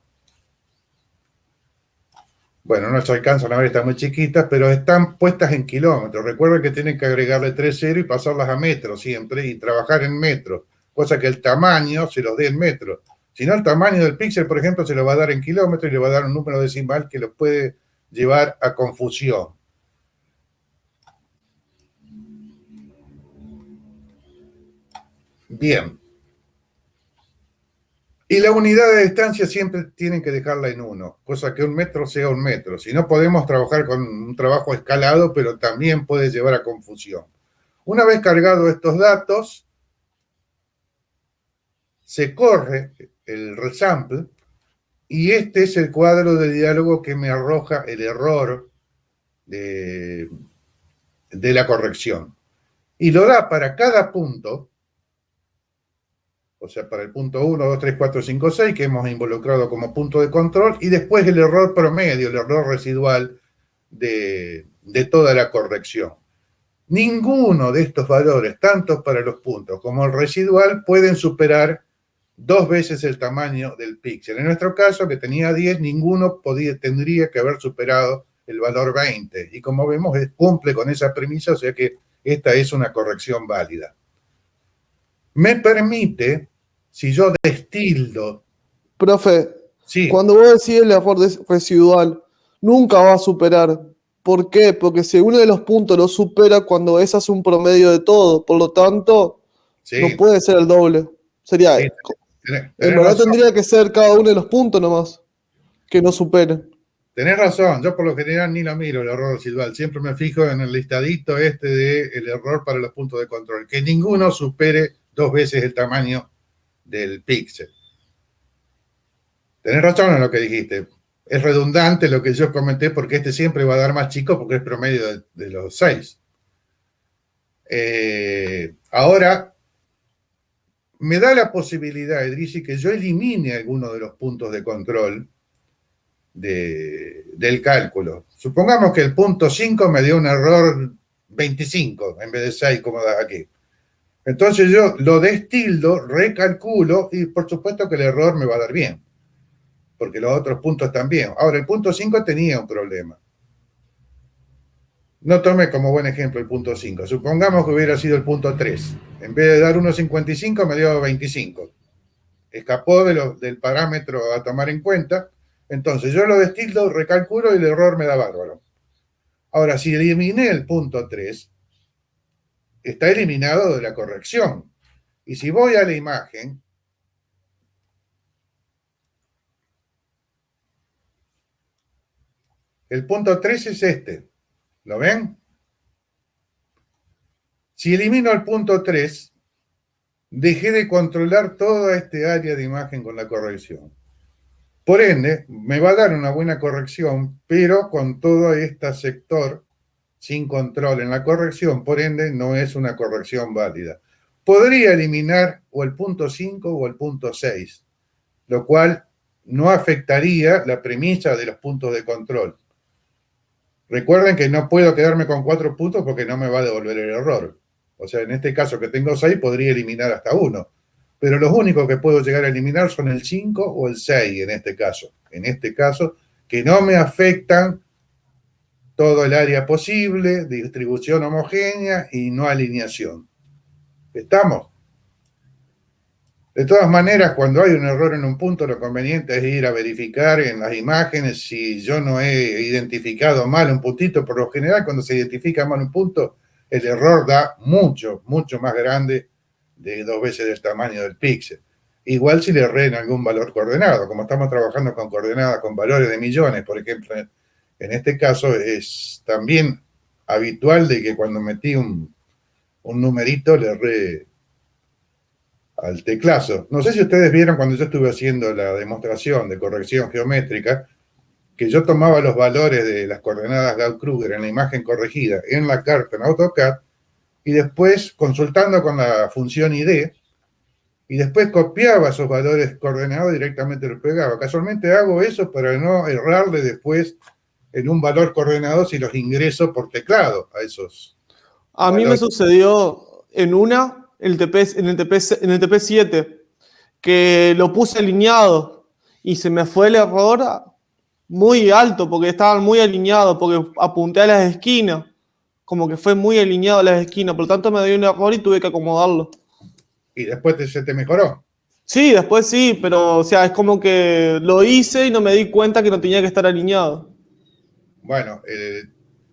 bueno, no se alcanzan a ver, están muy chiquitas, pero están puestas en kilómetros. Recuerden que tienen que agregarle 3 ceros y pasarlas a metros siempre y trabajar en metros, cosa que el tamaño se los dé en metros. Si no, el tamaño del píxel, por ejemplo, se lo va a dar en kilómetros y le va a dar un número decimal que lo puede llevar a confusión. Bien. Y la unidad de distancia siempre tienen que dejarla en 1, cosa que un metro sea un metro. Si no, podemos trabajar con un trabajo escalado, pero también puede llevar a confusión. Una vez cargados estos datos, se corre el resample y este es el cuadro de diálogo que me arroja el error de la corrección. Y lo da para cada punto, o sea, para el punto 1, 2, 3, 4, 5, 6, que hemos involucrado como punto de control, y después el error promedio, el error residual de toda la corrección. Ninguno de estos valores, tanto para los puntos como el residual, pueden superar 2 veces el tamaño del píxel. En nuestro caso, que tenía 10, ninguno tendría que haber superado el valor 20. Y como vemos, cumple con esa premisa, o sea que esta es una corrección válida. Me permite, si yo destildo... Profe, sí. Cuando vos decís el error residual, nunca va a superar. ¿Por qué? Porque si uno de los puntos lo supera cuando ese hace un promedio de todo, por lo tanto, sí, no puede ser el doble. Sería, sí, en verdad tendría que ser cada uno de los puntos nomás, que no superen. Tenés razón, yo por lo general ni lo miro el error residual, siempre me fijo en el listadito este del error para los puntos de control, que ninguno supere 2 veces el tamaño del píxel. Tenés razón en lo que dijiste, es redundante lo que yo comenté porque este siempre va a dar más chico porque es promedio de los 6. Ahora, me da la posibilidad, Edrisi, que yo elimine alguno de los puntos de control del cálculo. Supongamos que el punto 5 me dio un error 25 en vez de 6 como da aquí. Entonces yo lo destildo, recalculo y por supuesto que el error me va a dar bien, porque los otros puntos también. Ahora, el punto 5 tenía un problema. No tomé como buen ejemplo el punto 5. Supongamos que hubiera sido el punto 3. En vez de dar 1,55 me dio 25. Escapó del parámetro a tomar en cuenta. Entonces yo lo destildo, recalculo y el error me da bárbaro. Ahora, si eliminé el punto 3, está eliminado de la corrección. Y si voy a la imagen, el punto 3 es este. ¿Lo ven? Si elimino el punto 3, dejé de controlar toda este área de imagen con la corrección. Por ende, me va a dar una buena corrección, pero con todo este sector sin control en la corrección, por ende, no es una corrección válida. Podría eliminar o el punto 5 o el punto 6, lo cual no afectaría la premisa de los puntos de control. Recuerden que no puedo quedarme con 4 puntos porque no me va a devolver el error. O sea, en este caso que tengo 6, podría eliminar hasta 1. pero los únicos que puedo llegar a eliminar son el 5 o el 6 en este caso. En este caso, que no me afectan todo el área posible, distribución homogénea y no alineación. ¿Estamos? De todas maneras, cuando hay un error en un punto, lo conveniente es ir a verificar en las imágenes si yo no he identificado mal un puntito. Por lo general, cuando se identifica mal un punto, el error da mucho, mucho más grande, de 2 veces el tamaño del píxel. Igual si le erré en algún valor coordenado, como estamos trabajando con coordenadas con valores de millones, por ejemplo, en este caso es también habitual de que cuando metí un numerito le erré al teclazo. No sé si ustedes vieron cuando yo estuve haciendo la demostración de corrección geométrica, que yo tomaba los valores de las coordenadas Gauss-Kruger en la imagen corregida en la carta en AutoCAD y después consultando con la función ID y después copiaba esos valores coordenados directamente los pegaba. Casualmente hago eso para no errarle después en un valor coordenado si los ingreso por teclado a esos. A mí me sucedió en el TP7, que lo puse alineado y se me fue el error muy alto porque estaban muy alineados, porque apunté a las esquinas, como que fue muy alineado a las esquinas, por lo tanto me dio un error y tuve que acomodarlo. ¿Y después se te mejoró? Sí, después sí, pero o sea, es como que lo hice y no me di cuenta que no tenía que estar alineado. Bueno,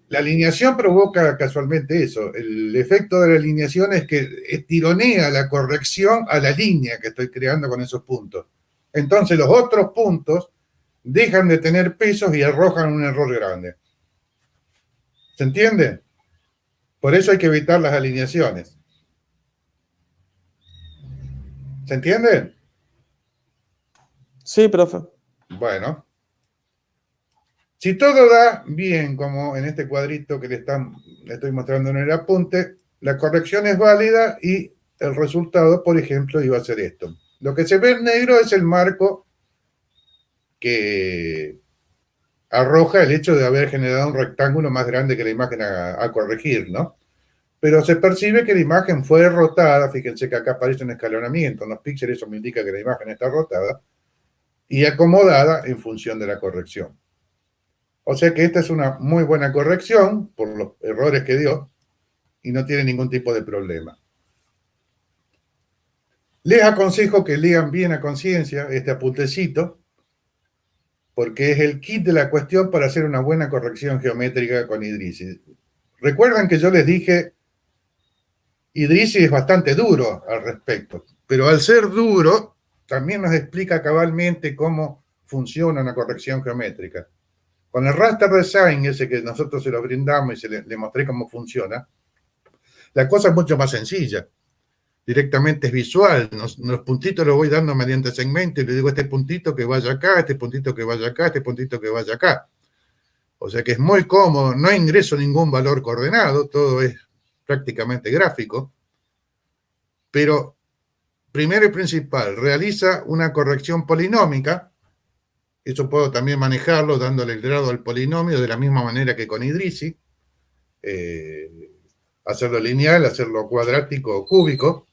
la alineación provoca casualmente eso. El efecto de la alineación es que tironea la corrección a la línea que estoy creando con esos puntos. Entonces los otros puntos dejan de tener pesos y arrojan un error grande. ¿Se entiende? Por eso hay que evitar las alineaciones. ¿Se entiende? Sí, profe. Bueno. Si todo da bien, como en este cuadrito que le estoy mostrando en el apunte, la corrección es válida y el resultado, por ejemplo, iba a ser esto. Lo que se ve en negro es el marco que arroja el hecho de haber generado un rectángulo más grande que la imagen a corregir, ¿no? Pero se percibe que la imagen fue rotada, fíjense que acá aparece un escalonamiento en los píxeles, eso me indica que la imagen está rotada, y acomodada en función de la corrección. O sea que esta es una muy buena corrección por los errores que dio y no tiene ningún tipo de problema. Les aconsejo que lean bien a conciencia este apuntecito porque es el kit de la cuestión para hacer una buena corrección geométrica con Idrisi. Recuerdan que yo les dije, Idrisi es bastante duro al respecto, pero al ser duro también nos explica cabalmente cómo funciona una corrección geométrica. Con el raster design, ese que nosotros se lo brindamos y le mostré cómo funciona, la cosa es mucho más sencilla. Directamente es visual. Los puntitos los voy dando mediante segmento y le digo este puntito que vaya acá, este puntito que vaya acá, este puntito que vaya acá. O sea que es muy cómodo, no ingreso ningún valor coordenado, todo es prácticamente gráfico. Pero, primero y principal, realiza una corrección polinómica. Eso puedo también manejarlo dándole el grado al polinomio de la misma manera que con Idrisi. Hacerlo lineal, hacerlo cuadrático o cúbico.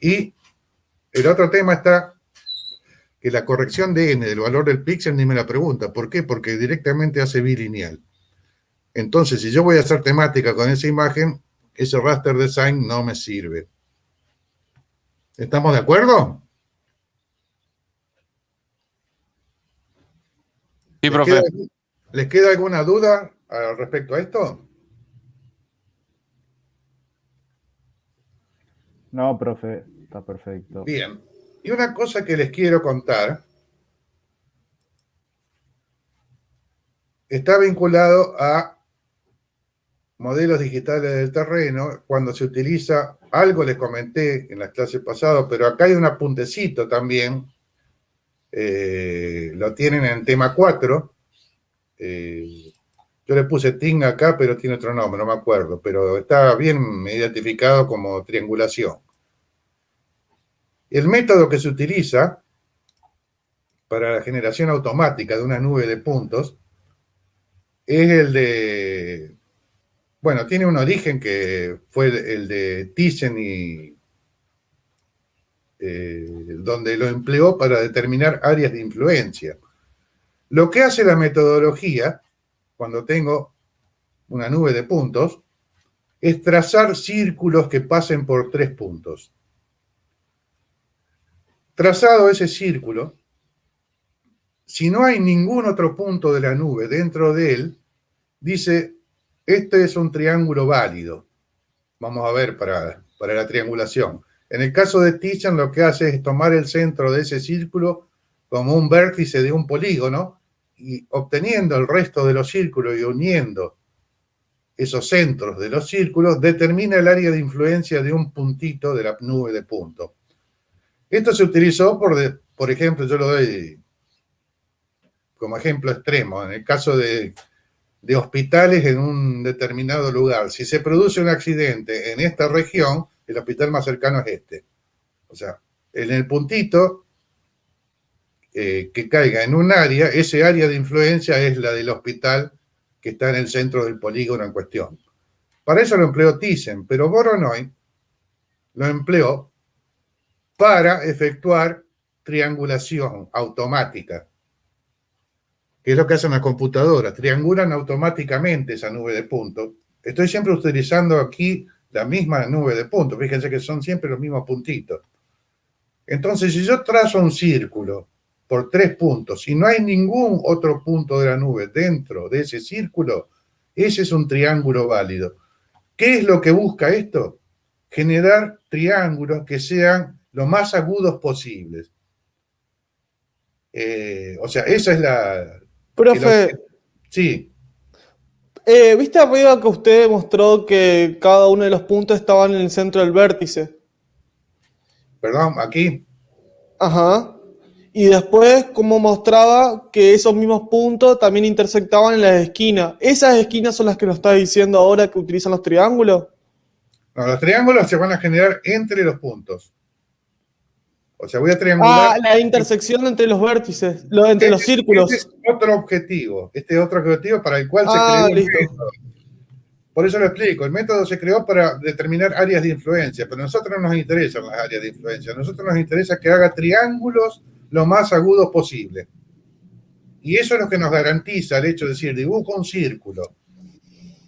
Y el otro tema está que la corrección de n del valor del píxel ni me la pregunta. ¿Por qué? Porque directamente hace bilineal. Entonces, si yo voy a hacer temática con esa imagen, ese raster design no me sirve. ¿Estamos de acuerdo? Sí, profe. ¿Les queda alguna duda respecto a esto? No, profe, está perfecto. Bien. Y una cosa que les quiero contar está vinculado a modelos digitales del terreno. Cuando se utiliza, algo les comenté en las clases pasadas, pero acá hay un apuntecito también. Lo tienen en tema 4. Yo le puse TING acá, pero tiene otro nombre, no me acuerdo, pero está bien identificado como triangulación. El método que se utiliza para la generación automática de una nube de puntos es el de, bueno, tiene un origen que fue el de Thyssen y donde lo empleó para determinar áreas de influencia. Lo que hace la metodología, cuando tengo una nube de puntos, es trazar círculos que pasen por 3 puntos. Trazado ese círculo, si no hay ningún otro punto de la nube dentro de él, dice, este es un triángulo válido. Vamos a ver para la triangulación. En el caso de Thyssen, lo que hace es tomar el centro de ese círculo como un vértice de un polígono y obteniendo el resto de los círculos y uniendo esos centros de los círculos, determina el área de influencia de un puntito de la nube de puntos. Esto se utilizó, por ejemplo, yo lo doy como ejemplo extremo, en el caso de hospitales en un determinado lugar. Si se produce un accidente en esta región, el hospital más cercano es este. O sea, en el puntito que caiga en un área, ese área de influencia es la del hospital que está en el centro del polígono en cuestión. Para eso lo empleó Thyssen, pero Voronoi lo empleó para efectuar triangulación automática, que es lo que hacen las computadoras, triangulan automáticamente esa nube de puntos. Estoy siempre utilizando aquí la misma nube de puntos, fíjense que son siempre los mismos puntitos. Entonces, si yo trazo un círculo por 3 puntos y no hay ningún otro punto de la nube dentro de ese círculo, ese es un triángulo válido. ¿Qué es lo que busca esto? Generar triángulos que sean lo más agudos posibles. O sea, esa es la... Profe, Sí. ¿Viste arriba que usted mostró que cada uno de los puntos estaban en el centro del vértice? Perdón, aquí. Ajá. Y después, como mostraba que esos mismos puntos también intersectaban en las esquinas. ¿Esas esquinas son las que nos está diciendo ahora que utilizan los triángulos? No, los triángulos se van a generar entre los puntos. O sea, voy a triangular. Ah, la intersección entre los vértices, entre los círculos. Este es otro objetivo. Este es otro objetivo para el cual se creó el método. Por eso lo explico. El método se creó para determinar áreas de influencia, pero a nosotros no nos interesan las áreas de influencia. A nosotros nos interesa que haga triángulos lo más agudos posible. Y eso es lo que nos garantiza el hecho de decir, dibujo un círculo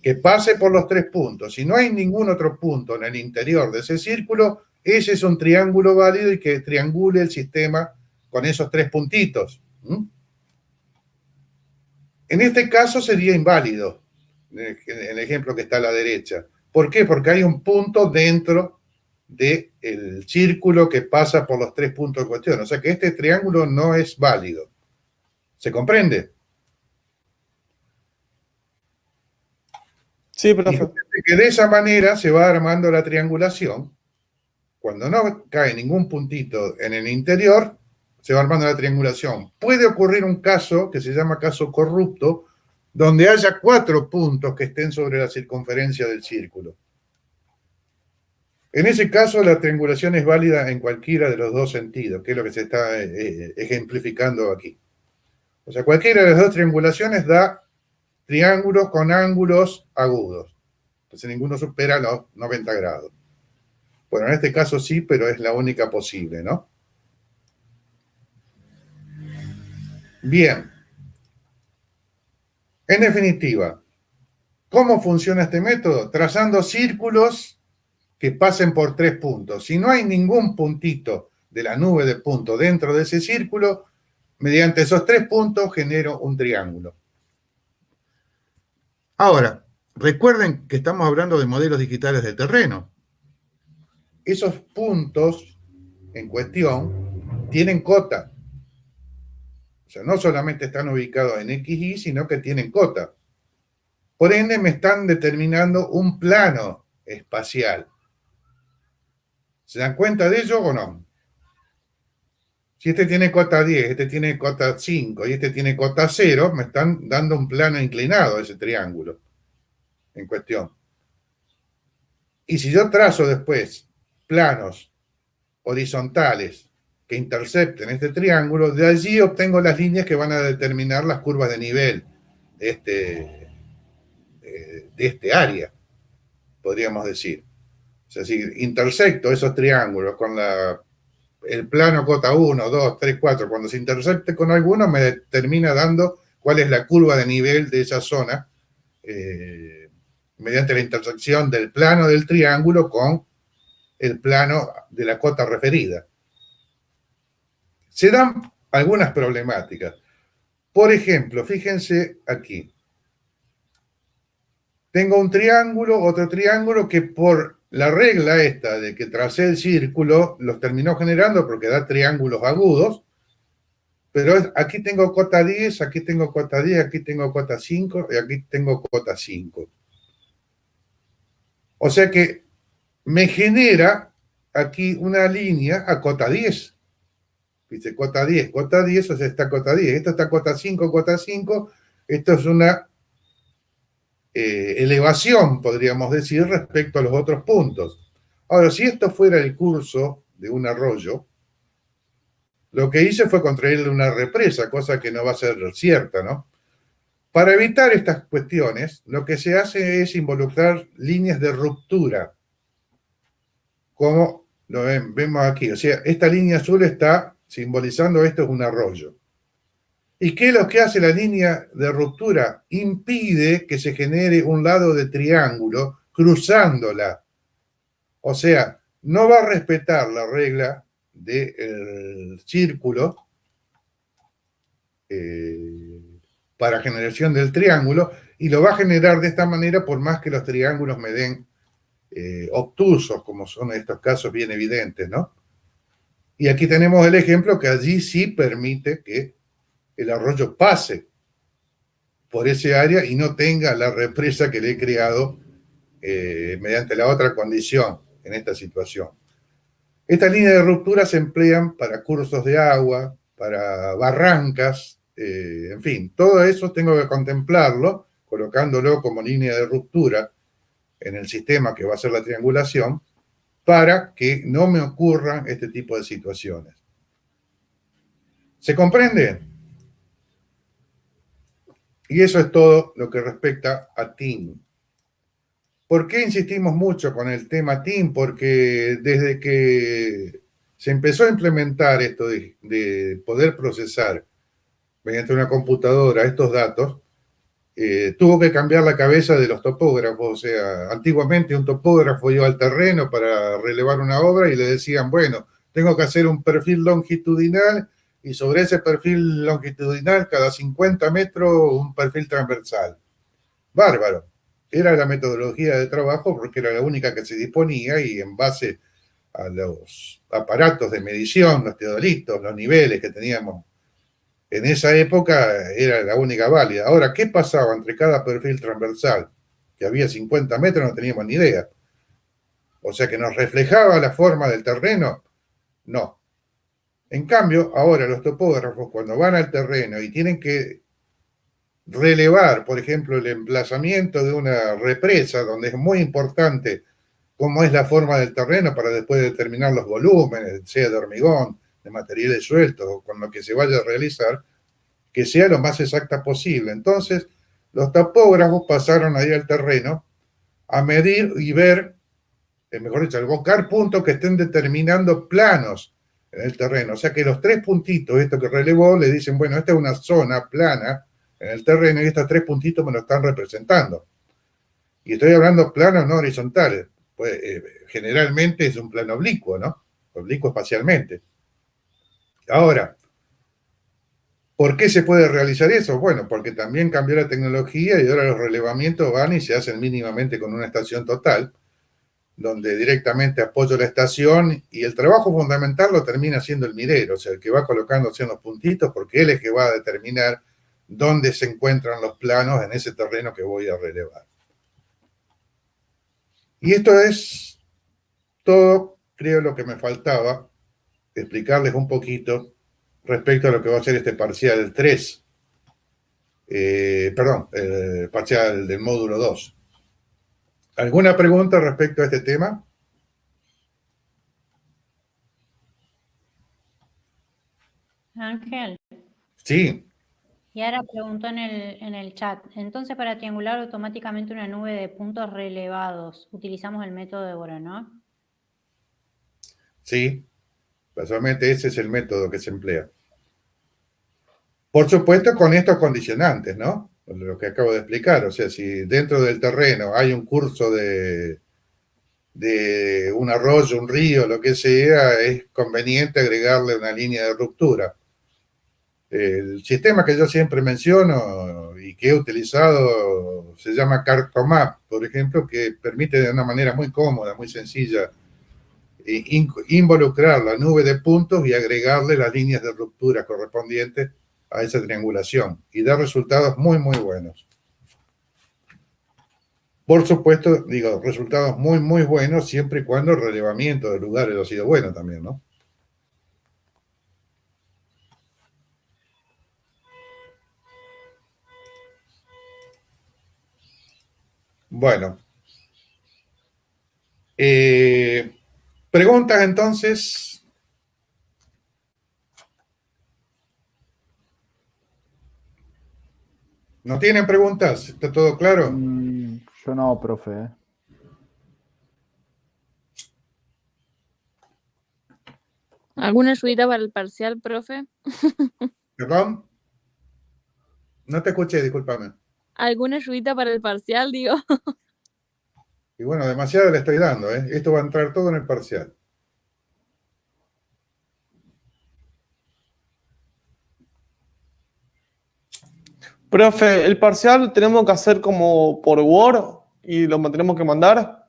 que pase por los 3 puntos. Si no hay ningún otro punto en el interior de ese círculo, ese es un triángulo válido y que triangule el sistema con esos 3 puntitos. En este caso sería inválido, en el ejemplo que está a la derecha. ¿Por qué? Porque hay un punto dentro del círculo que pasa por los 3 puntos en cuestión. O sea que este triángulo no es válido. ¿Se comprende? Sí, profe. Y que de esa manera se va armando la triangulación. Cuando no cae ningún puntito en el interior, se va armando la triangulación. Puede ocurrir un caso que se llama caso corrupto, donde haya 4 puntos que estén sobre la circunferencia del círculo. En ese caso, la triangulación es válida en cualquiera de los 2 sentidos, que es lo que se está ejemplificando aquí. O sea, cualquiera de las 2 triangulaciones da triángulos con ángulos agudos. Entonces, ninguno supera los 90 grados. Bueno, en este caso sí, pero es la única posible, ¿no? Bien. En definitiva, ¿cómo funciona este método? Trazando círculos que pasen por 3 puntos. Si no hay ningún puntito de la nube de puntos dentro de ese círculo, mediante esos 3 puntos genero un triángulo. Ahora, recuerden que estamos hablando de modelos digitales del terreno. Esos puntos en cuestión tienen cota. O sea, no solamente están ubicados en XY, sino que tienen cota. Por ende, me están determinando un plano espacial. ¿Se dan cuenta de ello o no? Si este tiene cota 10, este tiene cota 5 y este tiene cota 0, me están dando un plano inclinado a ese triángulo en cuestión. Y si yo trazo después planos horizontales que intercepten este triángulo, de allí obtengo las líneas que van a determinar las curvas de nivel de este área, podríamos decir. O sea, si intersecto esos triángulos con el plano cota 1, 2, 3, 4, cuando se intersecte con alguno, me termina dando cuál es la curva de nivel de esa zona, mediante la intersección del plano del triángulo con el plano de la cota referida. Se dan algunas problemáticas. Por ejemplo, fíjense aquí. Tengo un triángulo, otro triángulo que por la regla esta de que tracé el círculo los terminó generando porque da triángulos agudos, pero aquí tengo cota 10, aquí tengo cota 10, aquí tengo cota 5 y aquí tengo cota 5. O sea que me genera aquí una línea a cota 10. Dice cota 10, o sea, está cota 10. Esto está cota 5, cota 5. Esto es una elevación, podríamos decir, respecto a los otros puntos. Ahora, si esto fuera el curso de un arroyo, lo que hice fue construirle una represa, cosa que no va a ser cierta, ¿no? Para evitar estas cuestiones, lo que se hace es involucrar líneas de ruptura, como lo vemos aquí. O sea, esta línea azul está simbolizando esto es un arroyo. ¿Y qué es lo que hace la línea de ruptura? Impide que se genere un lado de triángulo cruzándola. O sea, no va a respetar la regla del círculo para generación del triángulo y lo va a generar de esta manera por más que los triángulos me den obtusos, como son estos casos bien evidentes, ¿no? Y aquí tenemos el ejemplo que allí sí permite que el arroyo pase por ese área y no tenga la represa que le he creado mediante la otra condición en esta situación. Estas líneas de ruptura se emplean para cursos de agua, para barrancas, en fin, todo eso tengo que contemplarlo, colocándolo como línea de ruptura en el sistema que va a ser la triangulación, para que no me ocurran este tipo de situaciones. ¿Se comprende? Y eso es todo lo que respecta a TIM. ¿Por qué insistimos mucho con el tema TIM? Porque desde que se empezó a implementar esto de poder procesar mediante una computadora estos datos, tuvo que cambiar la cabeza de los topógrafos. O sea, antiguamente un topógrafo iba al terreno para relevar una obra y le decían, bueno, tengo que hacer un perfil longitudinal y sobre ese perfil longitudinal cada 50 metros un perfil transversal. Bárbaro. Era la metodología de trabajo porque era la única que se disponía y en base a los aparatos de medición, los teodolitos, los niveles que teníamos en esa época era la única válida. Ahora, ¿qué pasaba entre cada perfil transversal? Que había 50 metros, no teníamos ni idea. O sea, que nos reflejaba la forma del terreno, no. En cambio, ahora los topógrafos, cuando van al terreno y tienen que relevar, por ejemplo, el emplazamiento de una represa, donde es muy importante cómo es la forma del terreno para después determinar los volúmenes, sea de hormigón, de materiales sueltos o con lo que se vaya a realizar, que sea lo más exacta posible. Entonces, los topógrafos pasaron ahí al terreno a medir y ver, mejor dicho, al buscar puntos que estén determinando planos en el terreno. O sea que los tres puntitos, esto que relevó, le dicen, bueno, esta es una zona plana en el terreno y estos tres puntitos me lo están representando. Y estoy hablando planos no horizontales. Pues, generalmente es un plano oblicuo, ¿no? Oblicuo espacialmente. Ahora, ¿por qué se puede realizar eso? Bueno, porque también cambió la tecnología y ahora los relevamientos van y se hacen mínimamente con una estación total, donde directamente apoyo la estación y el trabajo fundamental lo termina haciendo el minero, o sea, el que va colocándose en los puntitos, porque él es que va a determinar dónde se encuentran los planos en ese terreno que voy a relevar. Y esto es todo, creo, lo que me faltaba explicarles un poquito respecto a lo que va a ser este parcial 3. Parcial del módulo 2. ¿Alguna pregunta respecto a este tema? Ángel. Sí. Y ahora preguntó en el chat, entonces para triangular automáticamente una nube de puntos relevados, ¿utilizamos el método de Voronov? Sí. Casualmente ese es el método que se emplea. Por supuesto, con estos condicionantes, ¿no? Lo que acabo de explicar. O sea, si dentro del terreno hay un curso de un arroyo, un río, lo que sea, es conveniente agregarle una línea de ruptura. El sistema que yo siempre menciono y que he utilizado se llama Cartomap, por ejemplo, que permite de una manera muy cómoda, muy sencilla, involucrar la nube de puntos y agregarle las líneas de ruptura correspondientes a esa triangulación y da resultados muy, muy buenos. Por supuesto, digo, resultados muy, muy buenos siempre y cuando el relevamiento de lugares ha sido bueno también, ¿no? Bueno. Preguntas entonces. ¿No tienen preguntas? ¿Está todo claro? Yo no, profe. ¿Alguna ayudita para el parcial, profe? ¿Perdón? No te escuché, discúlpame. ¿Alguna ayudita para el parcial, digo? Y bueno, demasiado le estoy dando, ¿eh? Esto va a entrar todo en el parcial. Profe, el parcial tenemos que hacer como por Word y lo tenemos que mandar.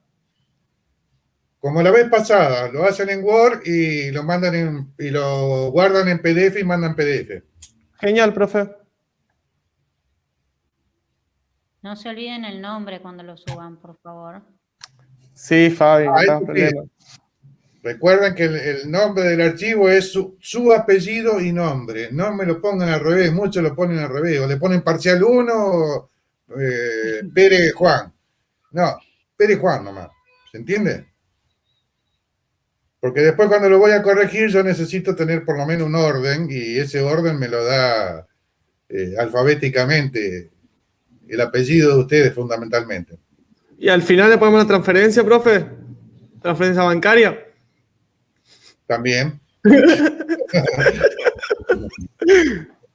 Como la vez pasada, lo hacen en Word y lo mandan y lo guardan en PDF y mandan PDF. Genial, profe. No se olviden el nombre cuando lo suban, por favor. Sí, Fabi, no Ahí tengas sí. problema. Recuerden que el nombre del archivo es su apellido y nombre. No me lo pongan al revés, muchos lo ponen al revés. O le ponen parcial 1, Pérez Juan. No, Pérez Juan nomás. ¿Se entiende? Porque después cuando lo voy a corregir yo necesito tener por lo menos un orden y ese orden me lo da alfabéticamente el apellido de ustedes fundamentalmente. ¿Y al final le ponemos una transferencia, profe? ¿Transferencia bancaria? También.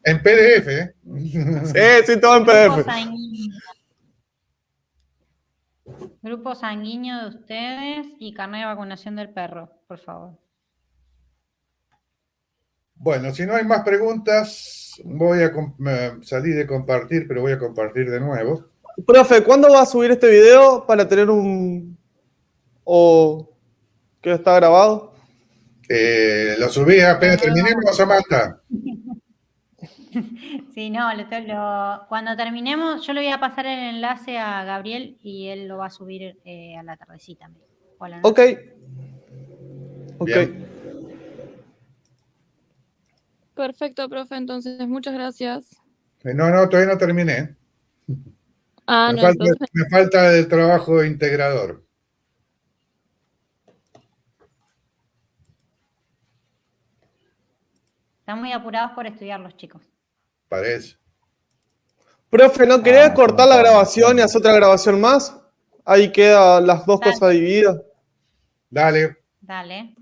En PDF, ¿eh? Sí, todo en PDF. Grupo sanguíneo de ustedes y carnet de vacunación del perro, por favor. Bueno, si no hay más preguntas, voy a salir de compartir, pero voy a compartir de nuevo. Profe, ¿cuándo va a subir este video para tener un... o que está grabado? Lo subí apenas terminemos, Samantha. Sí, no, cuando terminemos, yo le voy a pasar el enlace a Gabriel y él lo va a subir a la tardecita. O a la noche. Ok. Bien. Perfecto, profe, entonces muchas gracias. No, todavía no terminé. Ah, Me no, falta, entonces. me falta el trabajo integrador. Están muy apurados por estudiar los chicos. Parece. Profe, ¿no querés cortar la grabación y hacer otra grabación más? Ahí quedan las dos Dale. cosas divididas. Dale. Dale.